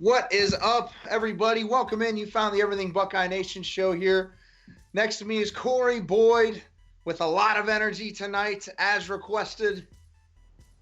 What is up, everybody? Welcome in. You found the Everything Buckeye Nation show here. Next to me is Corey Boyd with a lot of energy tonight, as requested.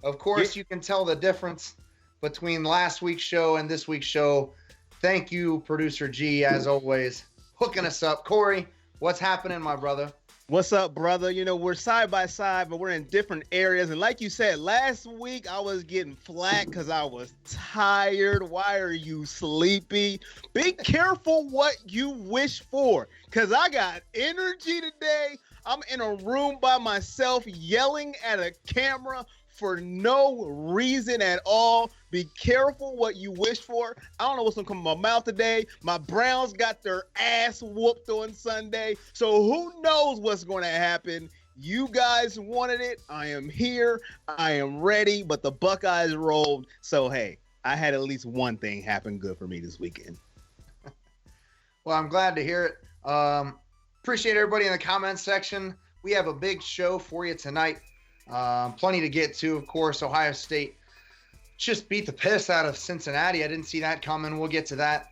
Of course, you can tell the difference between last week's show and this week's show. Thank you, Producer G, as always, hooking us up. Corey, what's happening, my brother? What's up, brother? You know, we're side by side, but we're in different areas. And like you said, last week I was getting flack because I was tired. Why are you sleepy? Be careful what you wish for, because I got energy today. I'm in a room by myself yelling at a camera for no reason at all. Be careful what you wish for. I don't know what's gonna come out of my mouth today. My Browns got their ass whooped on Sunday, so who knows what's going to happen. You guys wanted it. I am here. I am ready, but the Buckeyes rolled. So, hey, I had at least one thing happen good for me this weekend. Well, I'm glad to hear it. Appreciate everybody in the comments section. We have a big show for you tonight. Plenty to get to, of course. Ohio State just beat the piss out of Cincinnati. I didn't see that coming. We'll get to that.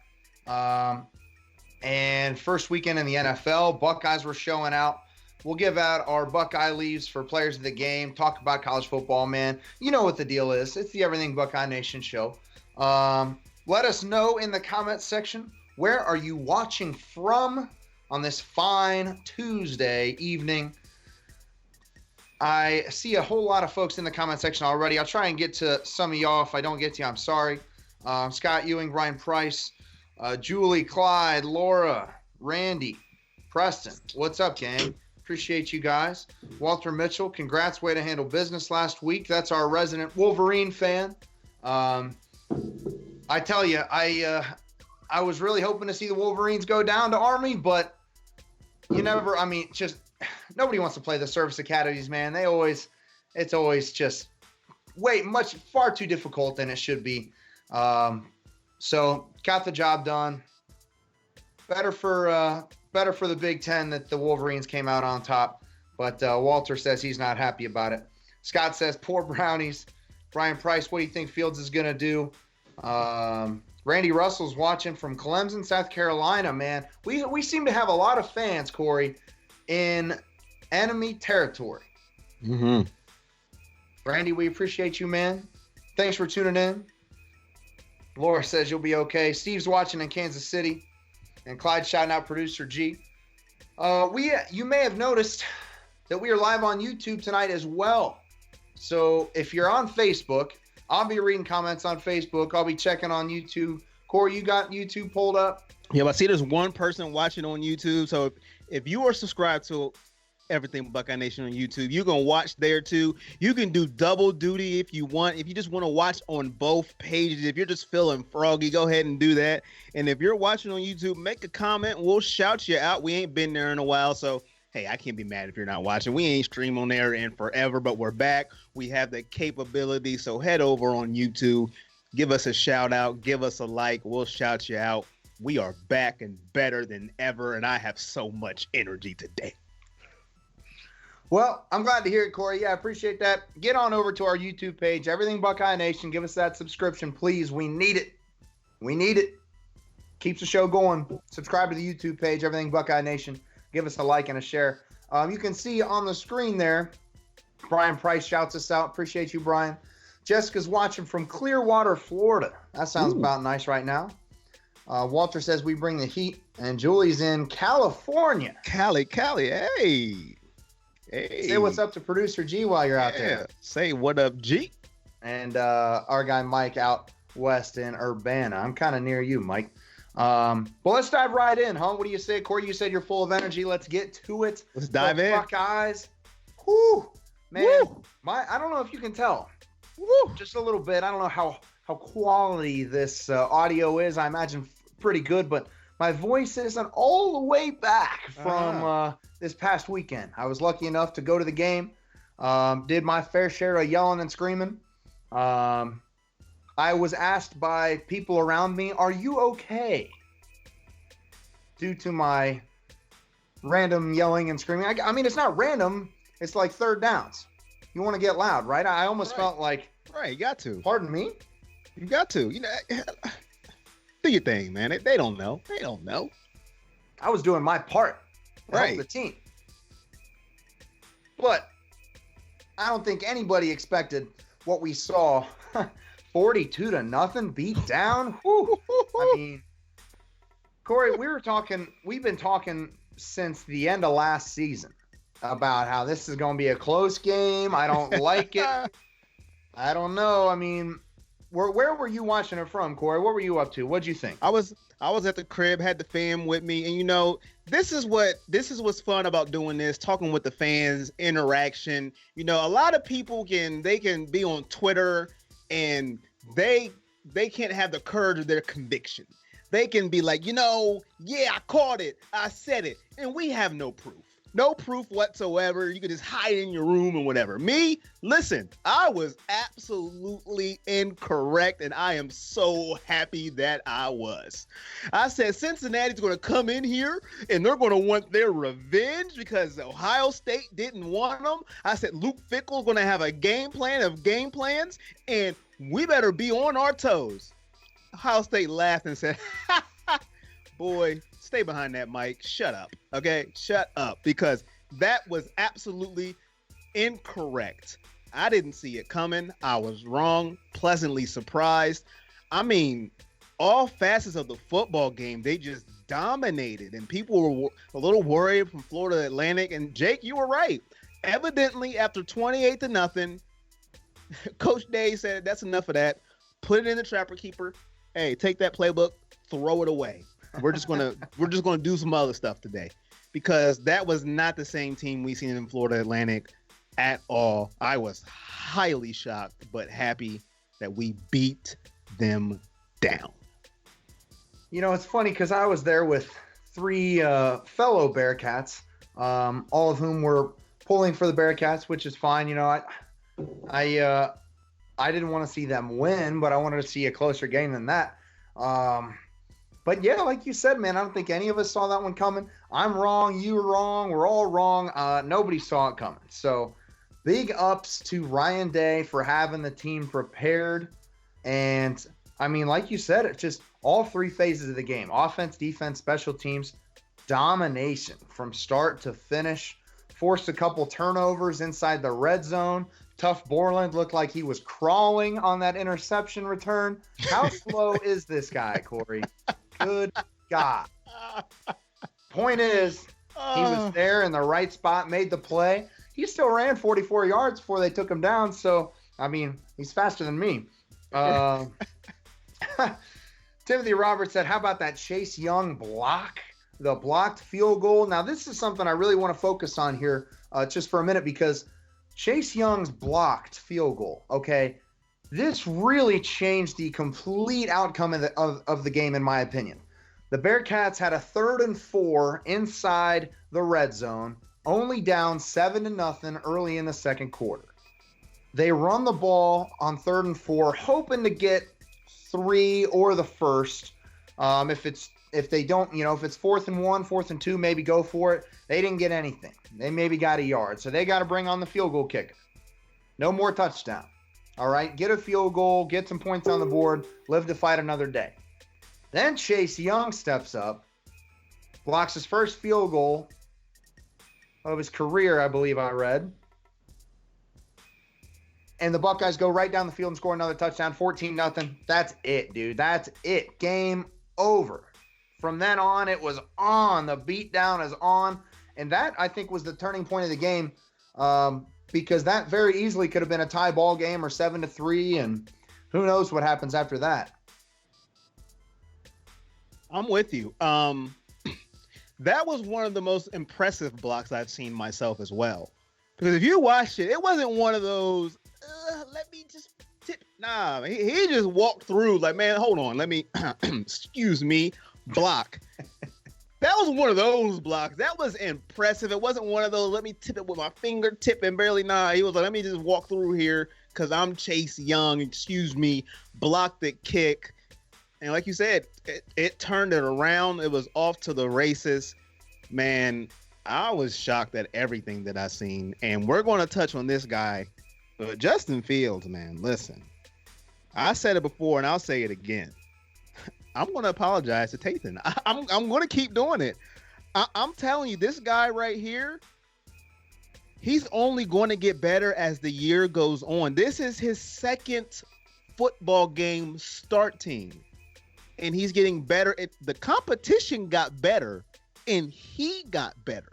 And first weekend in the NFL, Buckeyes were showing out. We'll give out our Buckeye leaves for players of the game, talk about college football, man. You know what the deal is. It's the Everything Buckeye Nation show. Let us know in the comments section, where are you watching from on this fine Tuesday evening? I see a whole lot of folks in the comment section already. I'll try and get to some of y'all. If I don't get to you, I'm sorry. Scott Ewing, Brian Price, Julie, Clyde, Laura, Randy, Preston. What's up, gang? Appreciate you guys. Walter Mitchell, congrats. Way to handle business last week. That's our resident Wolverine fan. I tell you, I was really hoping to see the Wolverines go down to Army, but you never, just nobody wants to play the service academies, man. It's always just far too difficult than it should be. So got the job done. Better for the Big Ten that the Wolverines came out on top. But Walter says he's not happy about it. Scott says, poor Brownies. Brian Price, what do you think Fields is going to do? Randy Russell's watching from Clemson, South Carolina, man. We seem to have a lot of fans, Corey, in enemy territory. Mm-hmm. Randy, we appreciate you, man. Thanks for tuning in. Laura says you'll be okay. Steve's watching in Kansas City. And Clyde shouting out Producer G. You may have noticed that we are live on YouTube tonight as well. So if you're on Facebook, I'll be reading comments on Facebook. I'll be checking on YouTube. Corey, you got YouTube pulled up? Yeah, I see there's one person watching on YouTube. So if you are subscribed to Everything Buckeye Nation on YouTube, you can watch there too. You can do double duty if you want. If you just want to watch on both pages, if you're just feeling froggy, go ahead and do that. And if you're watching on YouTube, make a comment. We'll shout you out. We ain't been there in a while, so hey, I can't be mad if you're not watching. We ain't stream on there in forever, but we're back. We have the capability, so head over on YouTube. Give us a shout out. Give us a like. We'll shout you out. We are back and better than ever, and I have so much energy today. Well, I'm glad to hear it, Corey. Yeah, I appreciate that. Get on over to our YouTube page, Everything Buckeye Nation. Give us that subscription, please. We need it. We need it. Keeps the show going. Subscribe to the YouTube page, Everything Buckeye Nation. Give us a like and a share. You can see on the screen there, Brian Price shouts us out. Appreciate you, Brian. Jessica's watching from Clearwater, Florida. That sounds about nice right now. Walter says we bring the heat. And Julie's in California. Cali, hey. Hey. Say what's up to Producer G while you're out there. Say what up, G. And our guy Mike out west in Urbana. I'm kind of near you, Mike. Well, let's dive right in, huh? What do you say, Corey? You said you're full of energy. Let's get to it. Let's dive in. Buckeyes. Whoo, man. Woo. I don't know if you can tell. Woo. Just a little bit. I don't know how quality this audio is. I imagine pretty good, but my voice isn't all the way back from this past weekend. I was lucky enough to go to the game. Did my fair share of yelling and screaming. I was asked by people around me, are you okay? Due to my random yelling and screaming. I mean, it's not random. It's like third downs. You want to get loud, right? I almost felt like... Right, you got to. Pardon me? You got to. You know, Do your thing, man. They don't know. They don't know. I was doing my part to help the team. But I don't think anybody expected what we saw. 42-0 beat down. Whew. I mean, Corey, we've been talking since the end of last season about how this is going to be a close game. I don't like it. I don't know. I mean, where were you watching it from, Corey? What were you up to? What'd you think? I was at the crib, had the fam with me, and you know, this is what's fun about doing this, talking with the fans, interaction. You know, a lot of people can be on Twitter and they can't have the courage of their conviction. They can be like, yeah, I caught it, I said it, and we have no proof. No proof whatsoever. You can just hide in your room and whatever. Me, listen, I was absolutely incorrect, and I am so happy that I was. I said Cincinnati's going to come in here, and they're going to want their revenge because Ohio State didn't want them. I said Luke Fickell's going to have a game plan of game plans, and we better be on our toes. Ohio State laughed and said, boy, stay behind that mic. Shut up. Okay? Shut up. Because that was absolutely incorrect. I didn't see it coming. I was wrong. Pleasantly surprised. I mean, all facets of the football game, they just dominated. And people were a little worried from Florida Atlantic. And Jake, you were right. Evidently, after 28-0, Coach Day said, that's enough of that. Put it in the Trapper Keeper. Hey, take that playbook, throw it away. We're just gonna do some other stuff today, because that was not the same team we seen in Florida Atlantic at all. I was highly shocked, but happy that we beat them down. You know, it's funny because I was there with three fellow Bearcats, all of whom were pulling for the Bearcats, which is fine. You know, I didn't want to see them win, but I wanted to see a closer game than that. But yeah, like you said, man, I don't think any of us saw that one coming. I'm wrong. You were wrong. We're all wrong. Nobody saw it coming. So big ups to Ryan Day for having the team prepared. And I mean, like you said, it's just all three phases of the game: offense, defense, special teams, domination from start to finish. Forced a couple turnovers inside the red zone. Tough Borland looked like he was crawling on that interception return. How slow is this guy, Corey? Good God. Point is, he was there in the right spot, made the play. He still ran 44 yards before they took him down. So, I mean, he's faster than me. Timothy Roberts said, how about that Chase Young block? The blocked field goal. Now, this is something I really want to focus on here just for a minute, because Chase Young's blocked field goal, okay, this really changed the complete outcome of the game, in my opinion. The Bearcats had a 3rd and 4 inside the red zone, only down 7-0 early in the second quarter. They run the ball on 3rd and 4, hoping to get 3 or the first. If they don't, if it's 4th and 1, 4th and 2, maybe go for it. They didn't get anything. They maybe got a yard. So they got to bring on the field goal kicker. No more touchdown. All right, get a field goal, get some points on the board, live to fight another day. Then Chase Young steps up, blocks his first field goal of his career, I believe I read. And the Buckeyes go right down the field and score another touchdown, 14-0. That's it, dude. That's it. Game over. From then on, it was on. The beatdown is on. And that, I think, was the turning point of the game, because that very easily could have been a tie ball game or 7-3, and who knows what happens after that. I'm with you. That was one of the most impressive blocks I've seen myself as well. Because if you watched it, it wasn't one of those, let me just tip. Nah, he just walked through like, man, hold on, let me, excuse me, block. That was one of those blocks. That was impressive. It wasn't one of those, let me tip it with my fingertip and barely, nah. He was like, let me just walk through here because I'm Chase Young, excuse me, block the kick. And like you said, it turned it around. It was off to the races. Man, I was shocked at everything that I seen. And we're going to touch on this guy, Justin Fields, man. Listen, I said it before and I'll say it again. I'm going to apologize to Tathan. I'm going to keep doing it. I'm telling you, this guy right here, he's only going to get better as the year goes on. This is his second football game start team, and he's getting better. The competition got better, and he got better.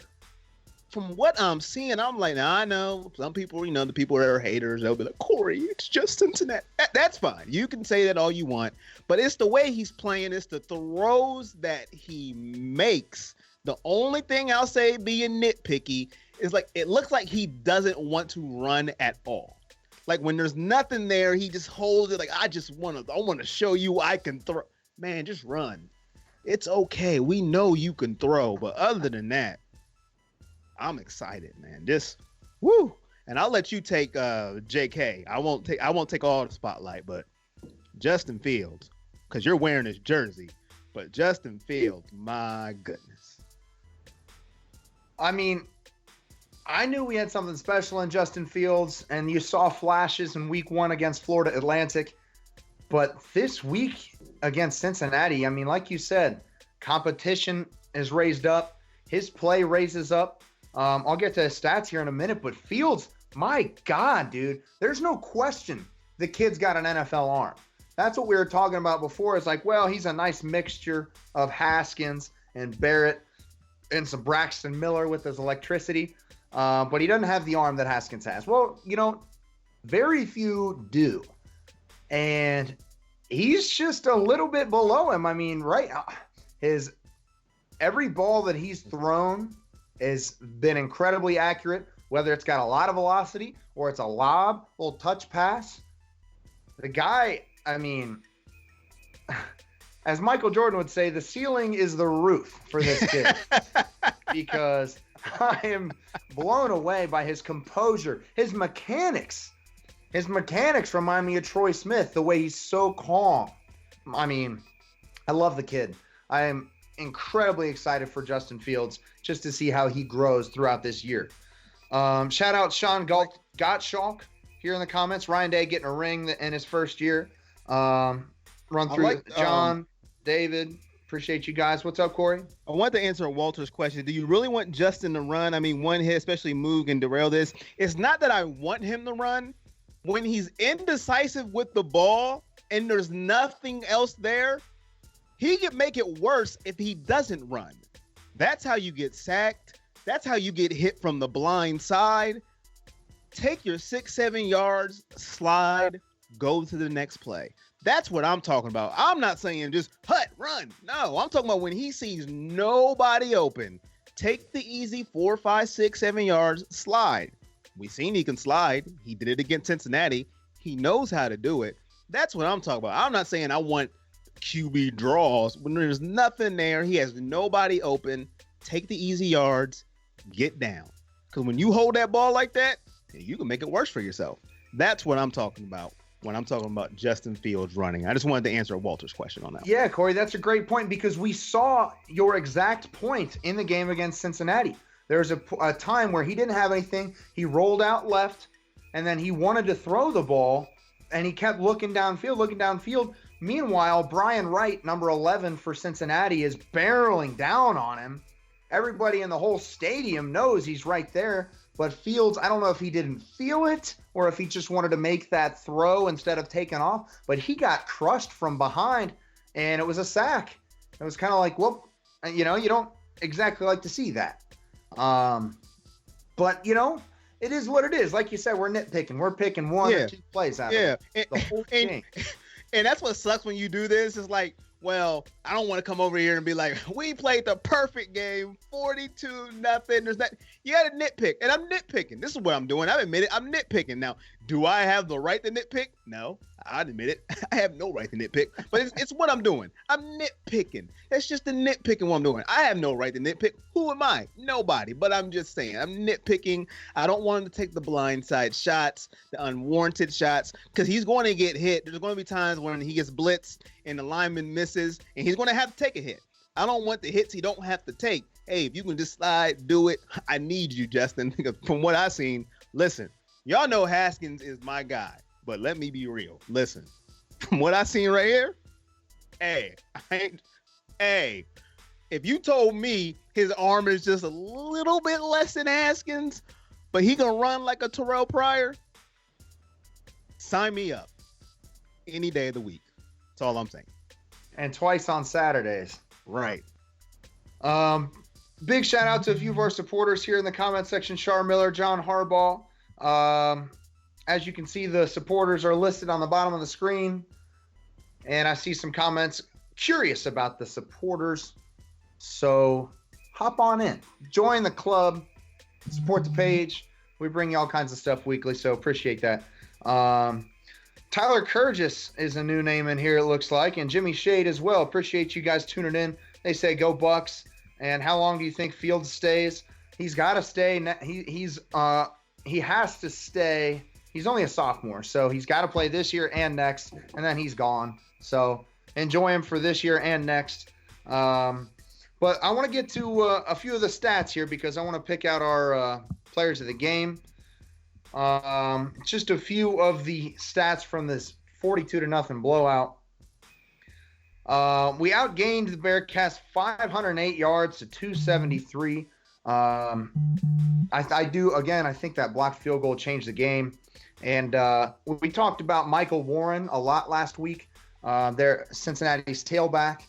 From what I'm seeing, I'm like, now I know some people, the people that are haters, they'll be like, Corey, it's just Cincinnati. That's fine. You can say that all you want, but it's the way he's playing. It's the throws that he makes. The only thing I'll say, being nitpicky, is like it looks like he doesn't want to run at all. Like when there's nothing there, he just holds it like, I want to show you I can throw. Man, just run. It's okay. We know you can throw, but other than that, I'm excited, man. Just woo. And I'll let you take JK. I won't take all the spotlight, but Justin Fields, because you're wearing his jersey. But Justin Fields, my goodness. I mean, I knew we had something special in Justin Fields, and you saw flashes in week 1 against Florida Atlantic. But this week against Cincinnati, I mean, like you said, competition is raised up. His play raises up. I'll get to his stats here in a minute, but Fields, my God, dude, there's no question the kid's got an NFL arm. That's what we were talking about before. It's like, well, he's a nice mixture of Haskins and Barrett and some Braxton Miller with his electricity, but he doesn't have the arm that Haskins has. Well, very few do, and he's just a little bit below him. I mean, right, every ball that he's thrown has been incredibly accurate, whether it's got a lot of velocity or it's a lob, little touch pass. The guy, I mean, as Michael Jordan would say, the ceiling is the roof for this kid because I am blown away by his composure, his mechanics. His mechanics remind me of Troy Smith, the way he's so calm. I mean, I love the kid. I am incredibly excited for Justin Fields just to see how he grows throughout this year. Shout out Sean Gottschalk here in the comments. Ryan Day getting a ring in his first year. Run through John, David. Appreciate you guys. What's up, Corey? I want to answer Walter's question. Do you really want Justin to run? I mean, one hit, especially Moog, and derail this. It's not that I want him to run. When he's indecisive with the ball and there's nothing else there, he could make it worse if he doesn't run. That's how you get sacked. That's how you get hit from the blind side. Take your 6-7 yards, slide, go to the next play. That's what I'm talking about. I'm not saying just run. No, I'm talking about when he sees nobody open, take the easy 4, 5, 6, 7 yards, slide. We've seen he can slide. He did it against Cincinnati. He knows how to do it. That's what I'm talking about. I'm not saying I want QB draws. When there's nothing there, he has nobody open, take the easy yards, get down. Because when you hold that ball like that, you can make it worse for yourself. That's what I'm talking about when I'm talking about Justin Fields running. I just wanted to answer Walter's question on that. Yeah, Corey, that's a great point because we saw your exact point in the game against Cincinnati. There was a time where he didn't have anything. He rolled out left, and then he wanted to throw the ball, and he kept looking downfield. Meanwhile, Brian Wright, number 11 for Cincinnati, is barreling down on him. Everybody in the whole stadium knows he's right there. But Fields, I don't know if he didn't feel it or if he just wanted to make that throw instead of taking off. But he got crushed from behind, and it was a sack. It was kind of like, well, you don't exactly like to see that. But, it is what it is. Like you said, we're nitpicking. We're picking one or two plays out of the whole game. And that's what sucks when you do this. It's like, well, I don't want to come over here and be like, we played the perfect game, 42-0. There's that. You got to nitpick, and I'm nitpicking. This is what I'm doing. I admit it. I'm nitpicking. Now, do I have the right to nitpick? No, I admit it. I have no right to nitpick, but it's what I'm doing. I'm nitpicking. It's just the nitpicking what I'm doing. I have no right to nitpick. Who am I? Nobody, but I'm just saying. I'm nitpicking. I don't want him to take the blindside shots, the unwarranted shots, because he's going to get hit. There's going to be times when he gets blitzed and the lineman misses, and he's going to have to take a hit. I don't want the hits he don't have to take. Hey, if you can just slide, do it. I need you, Justin. Because from what I've seen, listen, y'all know Haskins is my guy, but let me be real. Listen, from what I've seen right here, Hey, hey, if you told me his arm is just a little bit less than Haskins, but he can run like a Terrell Pryor, sign me up any day of the week. That's all I'm saying. And twice on Saturdays. Right. Big shout out to a few of our supporters here in the comment section. Shar Miller, John Harbaugh. As you can see, the supporters are listed on the bottom of the screen. And I see some comments curious about the supporters. So hop on in. Join the club. Support the page. We bring you all kinds of stuff weekly, so appreciate that. Tyler Kurgis is a new name in here, it looks like, and Jimmy Shade as well. Appreciate you guys tuning in. They say go Bucks. And how long do you think Fields stays? He's got to stay. He has to stay. He's only a sophomore, so he's got to play this year and next, and then he's gone. So enjoy him for this year and next. But I want to get to a few of the stats here because I want to pick out our players of the game. Just a few of the stats from this 42-0 blowout. We outgained the Bearcats 508 yards to 273. I think that blocked field goal changed the game. And we talked about Michael Warren a lot last week. They're Cincinnati's tailback,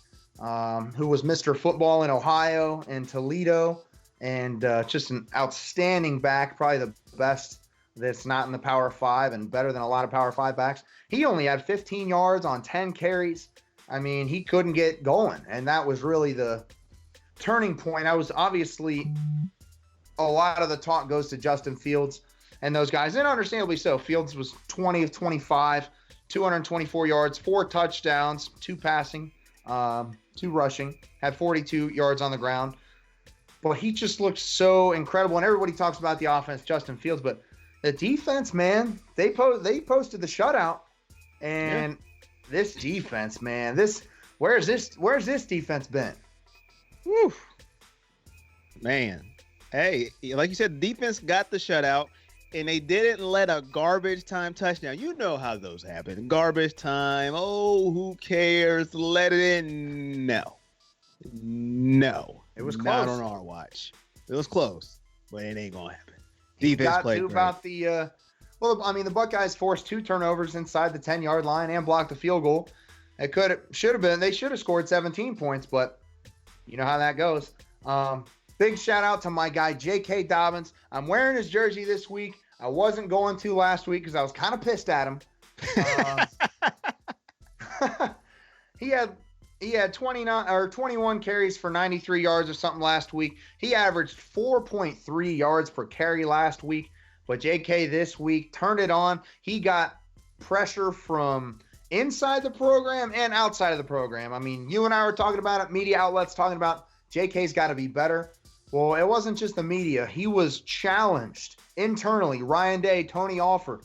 who was Mr. Football in Ohio and Toledo, and just an outstanding back, probably the best that's not in the Power 5 and better than a lot of Power 5 backs. He only had 15 yards on 10 carries. I mean, he couldn't get going, and that was really the turning point. I was obviously a lot of the talk goes to Justin Fields and those guys, and understandably so. Fields was 20 of 25, 224 yards, 4 touchdowns, 2 passing, 2 rushing, had 42 yards on the ground. But he just looked so incredible, and everybody talks about the offense, Justin Fields, but the defense, man, they posted the shutout, and this defense, man, where's this defense been? Whew. Man, hey, like you said, defense got the shutout, and they didn't let a garbage time touchdown. You know how those happen. Garbage time. Oh, who cares? Let it in. No. It was close. Not on our watch. It was close, but it ain't gonna happen. Defense played great. About the the Buckeyes forced 2 turnovers inside the 10-yard line and blocked the field goal. They should have scored 17 points, but you know how that goes. Big shout out to my guy J.K. Dobbins. I'm wearing his jersey this week. I wasn't going to last week because I was kind of pissed at him. He had 21 carries for 93 yards or something last week. He averaged 4.3 yards per carry last week. But JK this week turned it on. He got pressure from inside the program and outside of the program. I mean, you and I were talking about it. Media outlets talking about JK's got to be better. Well, it wasn't just the media. He was challenged internally. Ryan Day, Tony Alford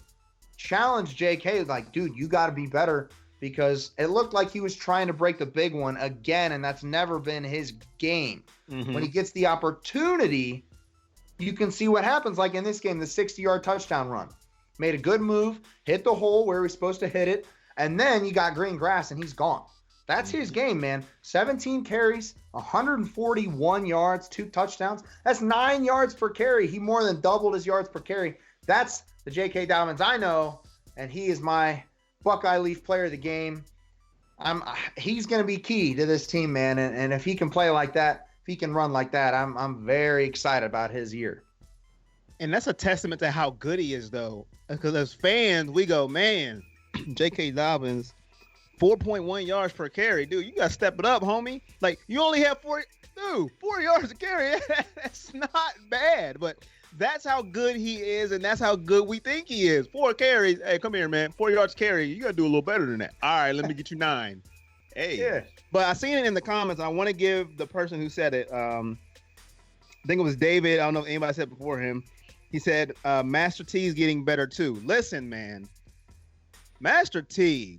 challenged JK like, dude, you got to be better, because it looked like he was trying to break the big one again, and that's never been his game. Mm-hmm. When he gets the opportunity, you can see what happens. Like in this game, the 60-yard touchdown run. Made a good move, hit the hole where he was supposed to hit it, and then you got green grass, and he's gone. That's his game, man. 17 carries, 141 yards, 2 touchdowns. That's 9 yards per carry. He more than doubled his yards per carry. That's the J.K. Dobbins I know, and he is my Buckeye Leaf player of the game. He's going to be key to this team, man, and if he can play like that, if he can run like that, I'm very excited about his year. And that's a testament to how good he is, though, because as fans, we go, man, J.K. Dobbins, 4.1 yards per carry. Dude, you got to step it up, homie. Like, you only have 4 yards a carry. That's not bad, but that's how good he is, and that's how good we think he is. 4 carries. Hey, come here, man. 4 yards carry. You got to do a little better than that. All right, let me get you 9. Hey. Yeah. But I seen it in the comments. I want to give the person who said it, I think it was David. I don't know if anybody said before him. He said, Master T is getting better too. Listen, man. Master T,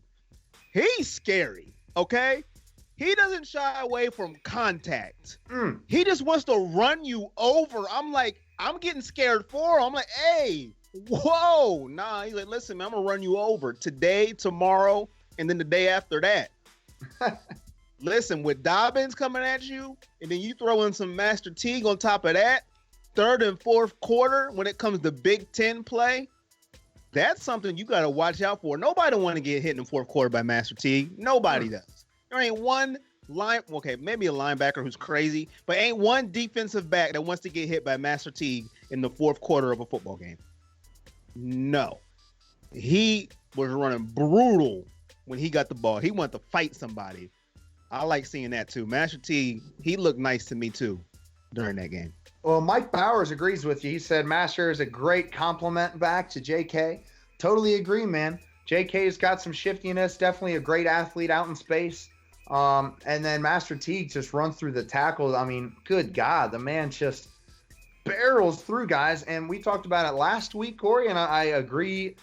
he's scary, okay? He doesn't shy away from contact. He just wants to run you over. I'm like, I'm getting scared for him. I'm like, hey, whoa. Nah, he's like, listen, man, I'm going to run you over today, tomorrow, and then the day after that. Listen, with Dobbins coming at you, and then you throw in some Master Teague on top of that, third and fourth quarter, when it comes to Big Ten play, that's something you got to watch out for. Nobody want to get hit in the fourth quarter by Master Teague. Nobody does. There ain't one maybe a linebacker who's crazy, but ain't one defensive back that wants to get hit by Master Teague in the fourth quarter of a football game. No. He was running brutal when he got the ball. He wanted to fight somebody. I like seeing that too. Master Teague, he looked nice to me too during that game. Well, Mike Bowers agrees with you. He said Master is a great compliment back to JK. Totally agree, man. JK's got some shiftiness, definitely a great athlete out in space. And then Master Teague just runs through the tackles. I mean, good God, the man just barrels through guys. And we talked about it last week, Corey, and I agree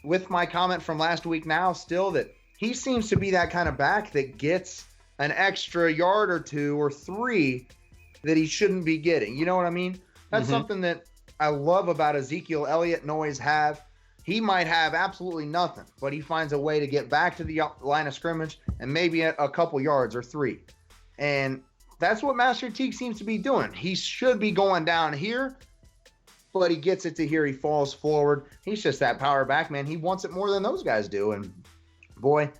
with my comment from last week now still that he seems to be that kind of back that gets an extra yard or two or three that he shouldn't be getting. You know what I mean? That's something that I love about Ezekiel Elliott and always have. He might have absolutely nothing, but he finds a way to get back to the line of scrimmage and maybe a couple yards or three. And that's what Master Teague seems to be doing. He should be going down here, but he gets it to here. He falls forward. He's just that power back, man. He wants it more than those guys do. And boy,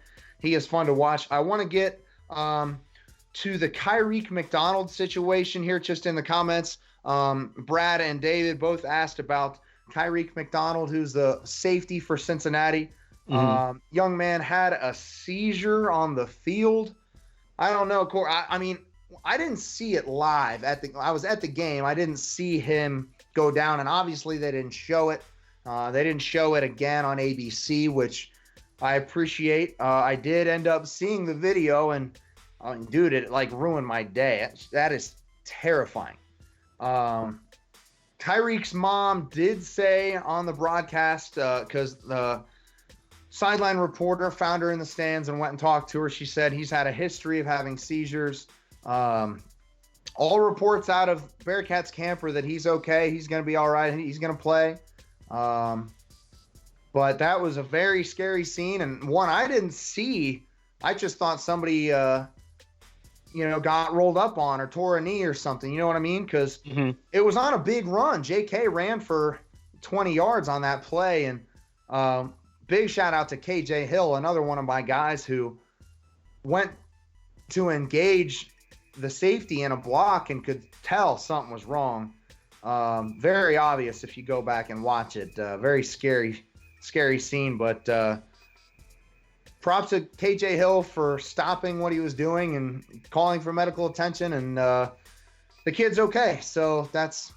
he is fun to watch. I want to get to the Kyrique McDonald situation here just in the comments. Brad and David both asked about Kyrique McDonald, who's the safety for Cincinnati. Young man had a seizure on the field. I don't know, Corey. I mean, I didn't see it live. I was at the game. I didn't see him go down, and obviously they didn't show it. They didn't show it again on ABC, which I appreciate. I did end up seeing the video, and dude, it like ruined my day. That is terrifying. Kyrique's mom did say on the broadcast, because the sideline reporter found her in the stands and went and talked to her. She said he's had a history of having seizures. All reports out of Bearcats camp are that he's okay. He's going to be all right. He's going to play. But that was a very scary scene, and one I didn't see. I just thought somebody got rolled up on or tore a knee or something. You know what I mean? Because it was on a big run. JK ran for 20 yards on that play. And big shout out to KJ Hill, another one of my guys who went to engage the safety in a block and could tell something was wrong. Very obvious if you go back and watch it. Very scary scene. But props to KJ Hill for stopping what he was doing and calling for medical attention, and the kid's okay. So that's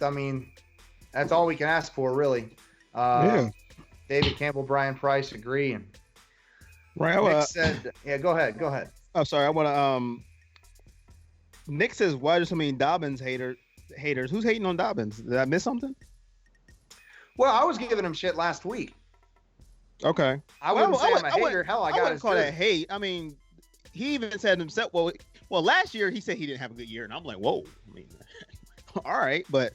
all we can ask for, really. David Campbell, Brian Price agree. And Nick said, yeah, go ahead. Oh, sorry. I want to. Nick says, why do so many Dobbins haters? Who's hating on Dobbins? Did I miss something? Well, I was giving him shit last week. Okay. I wouldn't say I'm a hater. Hell, I wouldn't call that hate. I mean, he even said himself, well, last year he said he didn't have a good year, and I'm like, whoa. I mean, all right, but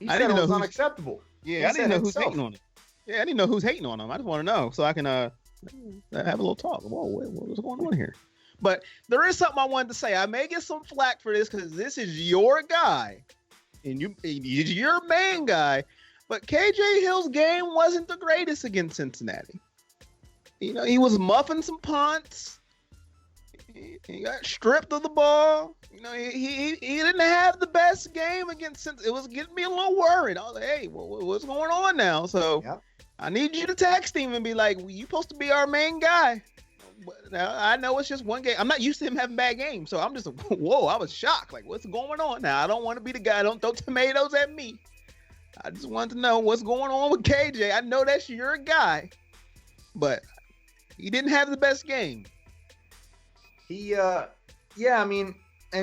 I didn't know it was unacceptable. Yeah, I didn't know who's hating on him. Yeah, I didn't know who's hating on him. I just want to know so I can have a little talk. Whoa, what's going on here? But there is something I wanted to say. I may get some flack for this because this is your guy, and he's your main guy. But KJ Hill's game wasn't the greatest against Cincinnati. He was muffing some punts. He got stripped of the ball. He didn't have the best game against Cincinnati. It was getting me a little worried. I was like, hey, what's going on now? So yep. I need you to text him and be like, well, you supposed to be our main guy. Now, I know it's just one game. I'm not used to him having bad games. So I'm just, whoa, I was shocked. Like, what's going on now? I don't want to be the guy. Don't throw tomatoes at me. I just wanted to know what's going on with KJ. I know that's your guy, but he didn't have the best game. And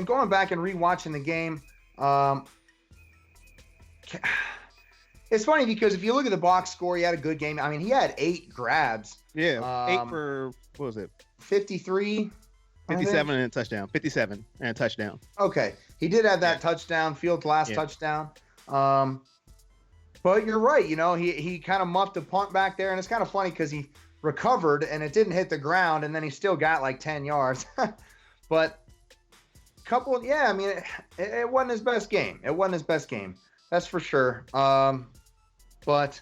going back and rewatching the game, it's funny because if you look at the box score, he had a good game. I mean, he had 8 grabs. Yeah, 8 for, what was it? 53? 57 and a touchdown. 57 and a touchdown. Okay. He did have that touchdown, field's last touchdown. But you're right. He kind of muffed a punt back there, and it's kind of funny because he recovered and it didn't hit the ground, and then he still got like 10 yards. But I mean, it wasn't his best game. It wasn't his best game. That's for sure. But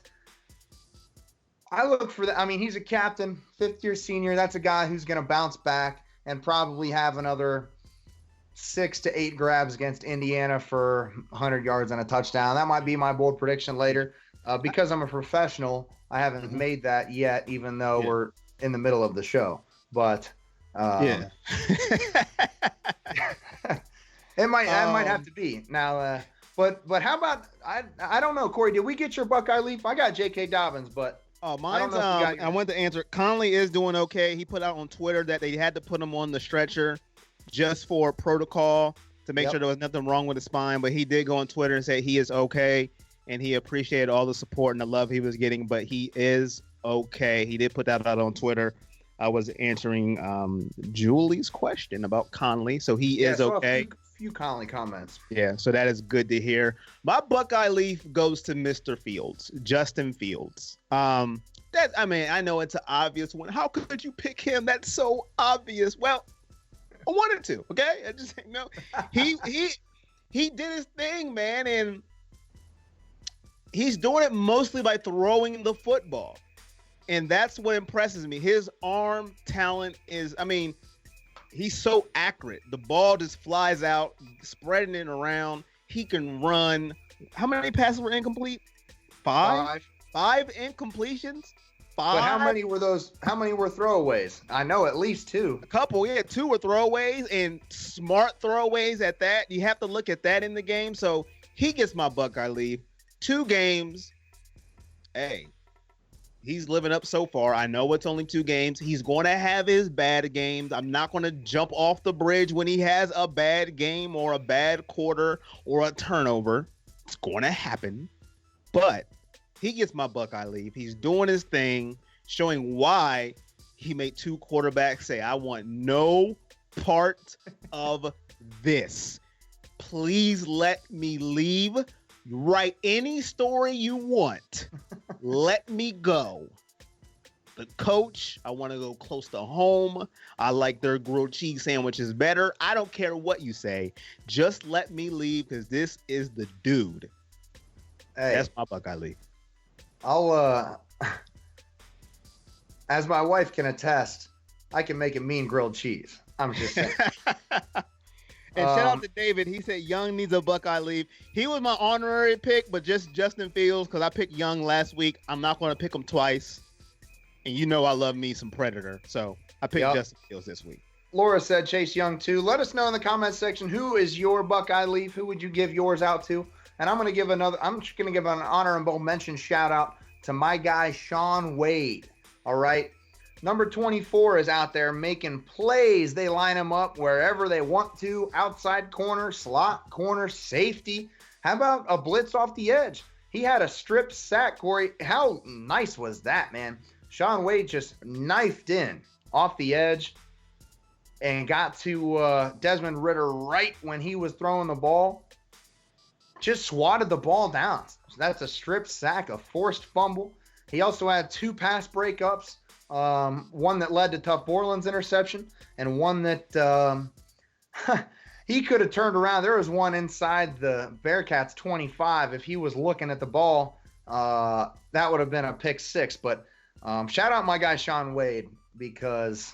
I look for that. I mean, he's a captain, fifth-year senior. That's a guy who's going to bounce back and probably have another 6 to 8 grabs against Indiana for 100 yards and a touchdown. That might be my bold prediction later. Because I'm a professional, I haven't made that yet, even though we're in the middle of the show. But it might have to be now. But how about I don't know, Corey. Did we get your Buckeye Leaf? I got J.K. Dobbins, but mine's I went to answer. Conley is doing okay. He put out on Twitter that they had to put him on the stretcher just for protocol to make sure there was nothing wrong with his spine. But he did go on Twitter and say he is okay. And he appreciated all the support and the love he was getting, but he is okay. He did put that out on Twitter. I was answering Julie's question about Conley, so he is okay. A few Conley comments. Yeah, so that is good to hear. My Buckeye Leaf goes to Mr. Fields, Justin Fields. I know it's an obvious one. How could you pick him? That's so obvious. Well, I wanted to. Okay, I just he did his thing, man, and he's doing it mostly by throwing the football. And that's what impresses me. His arm talent is, he's so accurate. The ball just flies out, spreading it around. He can run. How many passes were incomplete? 5? 5 incompletions? 5? But how many were those? How many were throwaways? I know at least 2. A couple, 2 were throwaways, and smart throwaways at that. You have to look at that in the game. So he gets my Buckeye Leaf. 2 games. Hey, he's living up so far. I know it's only 2 games. He's going to have his bad games. I'm not going to jump off the bridge when he has a bad game or a bad quarter or a turnover. It's going to happen. But he gets my Buckeye Leaf. He's doing his thing, showing why he made 2 quarterbacks say, I want no part of this. Please let me leave. Write any story you want. Let me go. The coach, I want to go close to home. I like their grilled cheese sandwiches better. I don't care what you say. Just let me leave because this is the dude. Hey, that's my Buckeye Leaf. I'll, as my wife can attest, I can make a mean grilled cheese. I'm just saying. And shout out to David. He said Young needs a Buckeye Leaf. He was my honorary pick, but just Justin Fields because I picked Young last week. I'm not going to pick him twice. And you know I love me some Predator. So I picked Justin Fields this week. Laura said Chase Young too. Let us know in the comments section who is your Buckeye Leaf. Who would you give yours out to? And I'm going to give an honorable mention shout out to my guy Shaun Wade. All right. Number 24 is out there making plays. They line him up wherever they want to. Outside corner, slot corner, safety. How about a blitz off the edge? He had a strip sack, Corey. How nice was that, man? Shaun Wade just knifed in off the edge and got to Desmond Ridder right when he was throwing the ball. Just swatted the ball down. So that's a strip sack, a forced fumble. He also had 2 pass breakups. One that led to Tough Borland's interception and one that he could have turned around. There was one inside the Bearcats 25. If he was looking at the ball, that would have been a pick 6. But shout out my guy Shaun Wade because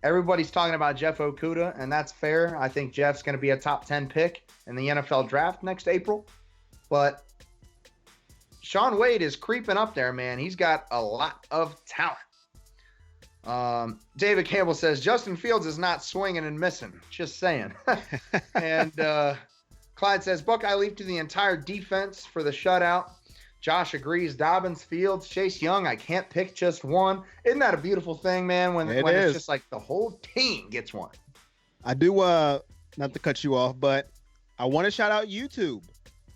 everybody's talking about Jeff Okudah, and that's fair. I think Jeff's going to be a top 10 pick in the NFL draft next April. But Shaun Wade is creeping up there, man. He's got a lot of talent. David Campbell says, Justin Fields is not swinging and missing. Just saying. And Clyde says, Buckeye Leaf to the entire defense for the shutout. Josh agrees. Dobbins, Fields, Chase Young. I can't pick just one. Isn't that a beautiful thing, man, when it's just like the whole team gets one? I do, not to cut you off, but I want to shout out YouTube.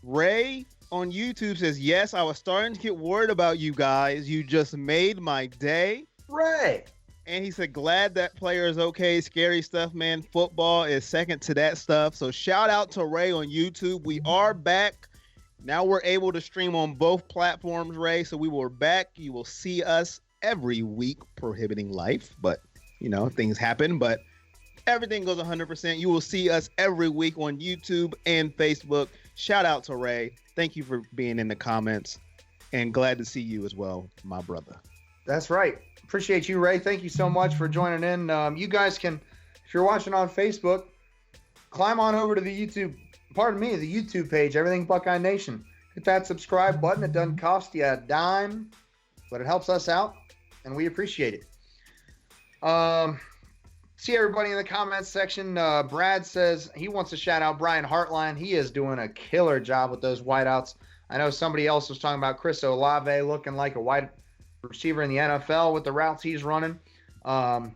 Ray on YouTube says, yes, I was starting to get worried about you guys. You just made my day. Ray. And he said, glad that player is okay. Scary stuff, man. Football is second to that stuff. So shout out to Ray on YouTube. We are back. Now we're able to stream on both platforms, Ray. So we were back. You will see us every week, prohibiting life. But, things happen. But everything goes 100%. You will see us every week on YouTube and Facebook. Shout out to Ray. Thank you for being in the comments, and glad to see you as well, my brother. That's right. Appreciate you, Ray. Thank you so much for joining in. You guys can, if you're watching on Facebook, climb on over to the YouTube page, Everything Buckeye Nation. Hit that subscribe button. It doesn't cost you a dime, but it helps us out, and we appreciate it. See everybody in the comments section. Brad says he wants to shout out Brian Hartline. He is doing a killer job with those wideouts. I know somebody else was talking about Chris Olave looking like a wide receiver in the NFL with the routes he's running. And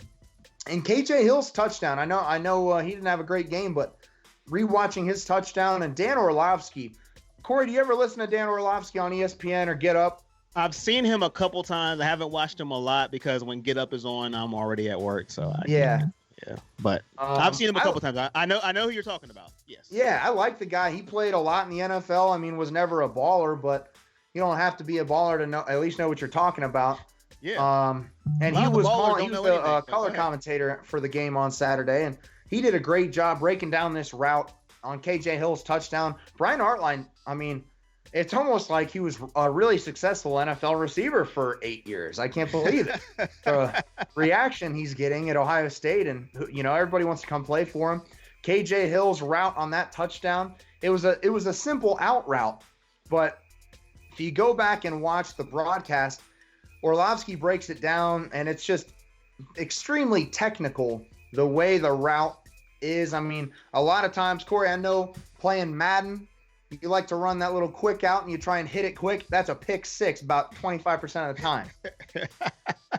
KJ Hill's touchdown. I know he didn't have a great game, but rewatching his touchdown and Dan Orlovsky. Corey, do you ever listen to Dan Orlovsky on ESPN or Get Up? I've seen him a couple times. I haven't watched him a lot because when Get Up is on, I'm already at work. So yeah. But I've seen him a couple times. I know who you're talking about. Yes. Yeah, I like the guy. He played a lot in the NFL. I mean, was never a baller, but you don't have to be a baller to at least know what you're talking about. Yeah. And he was the color commentator for the game on Saturday, and he did a great job breaking down this route on KJ Hill's touchdown. Brian Hartline, I mean, it's almost like he was a really successful NFL receiver for 8 years. I can't believe it. The reaction he's getting at Ohio State, and everybody wants to come play for him. KJ Hill's route on that touchdown, it was a simple out route, but if you go back and watch the broadcast, Orlovsky breaks it down, and it's just extremely technical the way the route is. I mean, a lot of times, Corey, I know playing Madden, you like to run that little quick out and you try and hit it quick. That's a pick six about 25% of the time.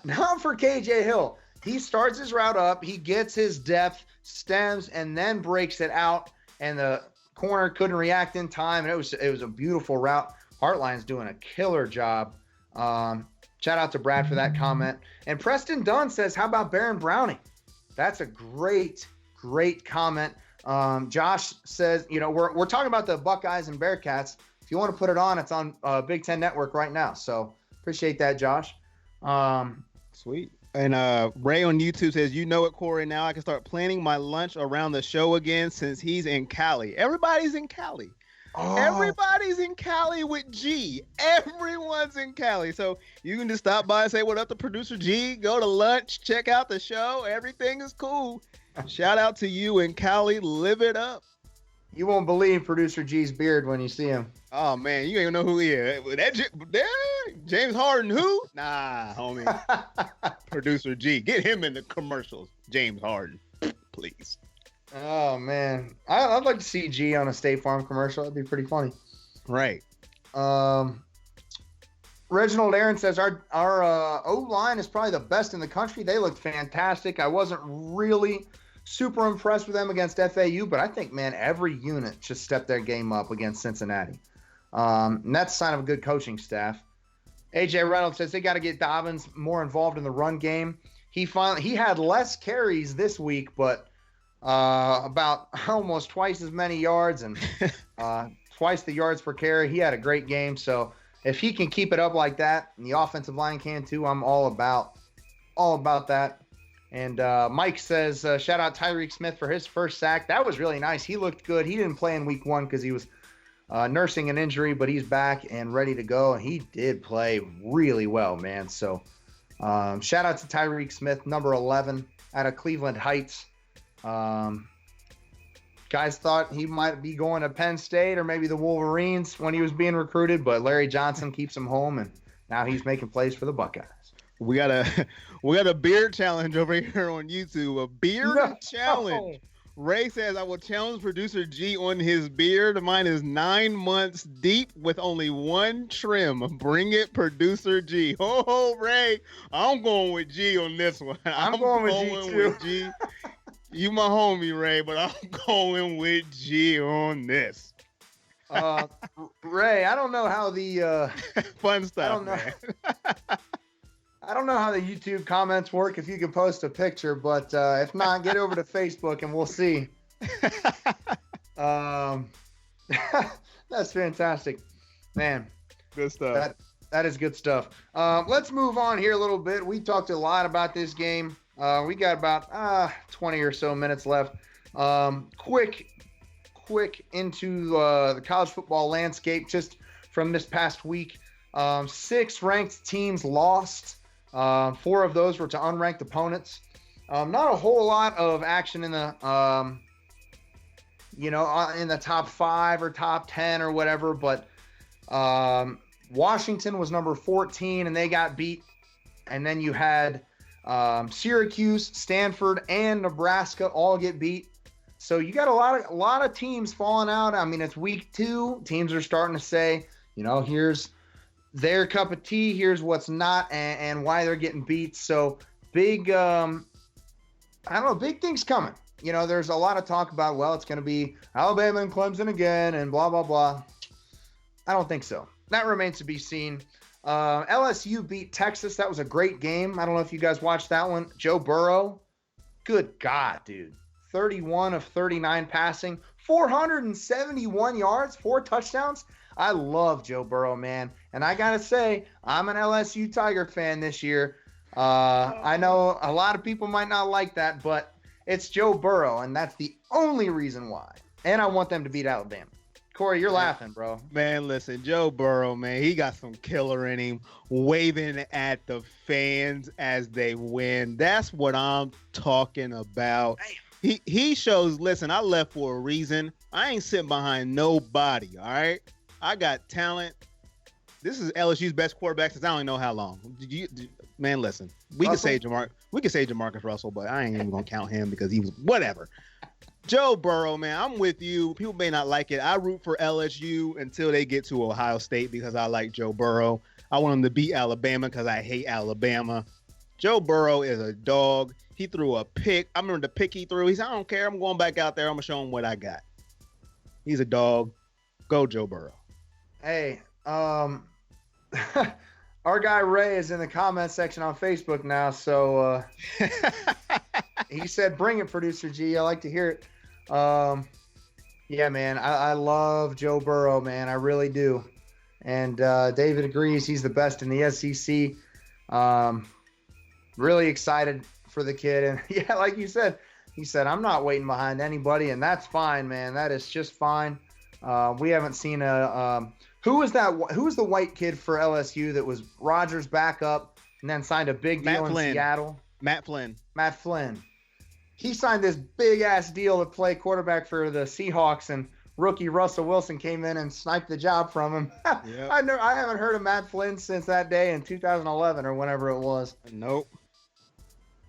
Not for KJ Hill. He starts his route up, he gets his depth, stems, and then breaks it out, and the corner couldn't react in time, and it was a beautiful route. Hartline's doing a killer job. Shout out to Brad for that comment. And Preston Dunn says, how about Baron Browning? That's a great comment. Josh says, we're talking about the Buckeyes and Bearcats. If you want to put it on, it's on Big Ten Network right now. So appreciate that, Josh. Sweet. And Ray on YouTube says, you know it, Corey, now I can start planning my lunch around the show again since he's in Cali. Everybody's in Cali. Oh. Everybody's in Cali with G. Everyone's in Cali. So you can just stop by and say what up to producer G, go to lunch, check out the show. Everything is cool. Shout out to you in Cali. Live it up. You won't believe producer G's beard when you see him. Oh, man. You ain't know who he is. James Harden, who? Nah, homie. Producer G. Get him in the commercials. James Harden, please. Oh, man. I'd like to see G on a State Farm commercial. That'd be pretty funny. Right. Reginald Aaron says, our O-line is probably the best in the country. They looked fantastic. I wasn't really super impressed with them against FAU, but I think, man, every unit should step their game up against Cincinnati. And that's a sign of a good coaching staff. AJ Reynolds says they got to get Dobbins more involved in the run game. He had less carries this week, but about almost twice as many yards and twice the yards per carry. He had a great game. So if he can keep it up like that, and the offensive line can too, I'm all about that. And Mike says, shout out Tyreek Smith for his first sack. That was really nice. He looked good. He didn't play in week 1 because he was nursing an injury, but he's back and ready to go. And he did play really well, man. So shout out to Tyreek Smith, number 11 out of Cleveland Heights. Guys thought he might be going to Penn State or maybe the Wolverines when he was being recruited, but Larry Johnson keeps him home, and now he's making plays for the Buckeyes. We got a beard challenge over here on YouTube. A beard challenge. Ray says, I will challenge producer G on his beard. Mine is 9 months deep with only one trim. Bring it, producer G. Oh, Ray, I'm going with G on this one. I'm going with G. You my homie, Ray, but I'm going with G on this. Ray, I don't know how the fun stuff. I don't know how the YouTube comments work if you can post a picture, but if not, get over to Facebook and we'll see. That's fantastic. Man. Good stuff. That is good stuff. Let's move on here a little bit. We talked a lot about this game. We got about 20 or so minutes left. Quick into the college football landscape just from this past week. 6 ranked teams lost. 4 of those were to unranked opponents. Not a whole lot of action in the in the top 5 or top 10 or whatever, but Washington was number 14 and they got beat. And then you had Syracuse, Stanford, and Nebraska all get beat. So you got a lot of teams falling out. I mean, it's week 2. Teams are starting to say, here's their cup of tea, here's what's not, and why they're getting beat. So big, big things coming. There's a lot of talk about, well, it's going to be Alabama and Clemson again and blah, blah, blah. I don't think so. That remains to be seen. LSU beat Texas. That was a great game. I don't know if you guys watched that one. Joe Burrow, good God, dude. 31 of 39 passing, 471 yards, 4 touchdowns. I love Joe Burrow, man. And I got to say, I'm an LSU Tiger fan this year. I know a lot of people might not like that, but it's Joe Burrow, and that's the only reason why. And I want them to beat Alabama. Corey, you're laughing, bro. Man, listen, Joe Burrow, man, he got some killer in him, waving at the fans as they win. That's what I'm talking about. Damn. He shows, listen, I left for a reason. I ain't sitting behind nobody, all right? I got talent. This is LSU's best quarterback since I don't even know how long. Man, listen, we could say Jamarcus Russell, but I ain't even gonna count him because he was whatever. Joe Burrow, man, I'm with you. People may not like it. I root for LSU until they get to Ohio State because I like Joe Burrow. I want him to beat Alabama because I hate Alabama. Joe Burrow is a dog. He threw a pick. I remember the pick he threw. He said, I don't care. I'm going back out there. I'm going to show him what I got. He's a dog. Go, Joe Burrow. Hey, our guy Ray is in the comment section on Facebook now, so he said, bring it, Producer G. I like to hear it. Yeah, man, I love Joe Burrow, man. I really do. And David agrees he's the best in the SEC. Really excited for the kid. And yeah, like you said, he said, I'm not waiting behind anybody, and that's fine, man. That is just fine. We haven't seen who was the white kid for LSU that was Rodgers' backup and then signed a big deal in Seattle? Matt Flynn. He signed this big ass deal to play quarterback for the Seahawks, and rookie Russell Wilson came in and sniped the job from him. Yep. I haven't heard of Matt Flynn since that day in 2011 or whenever it was. Nope.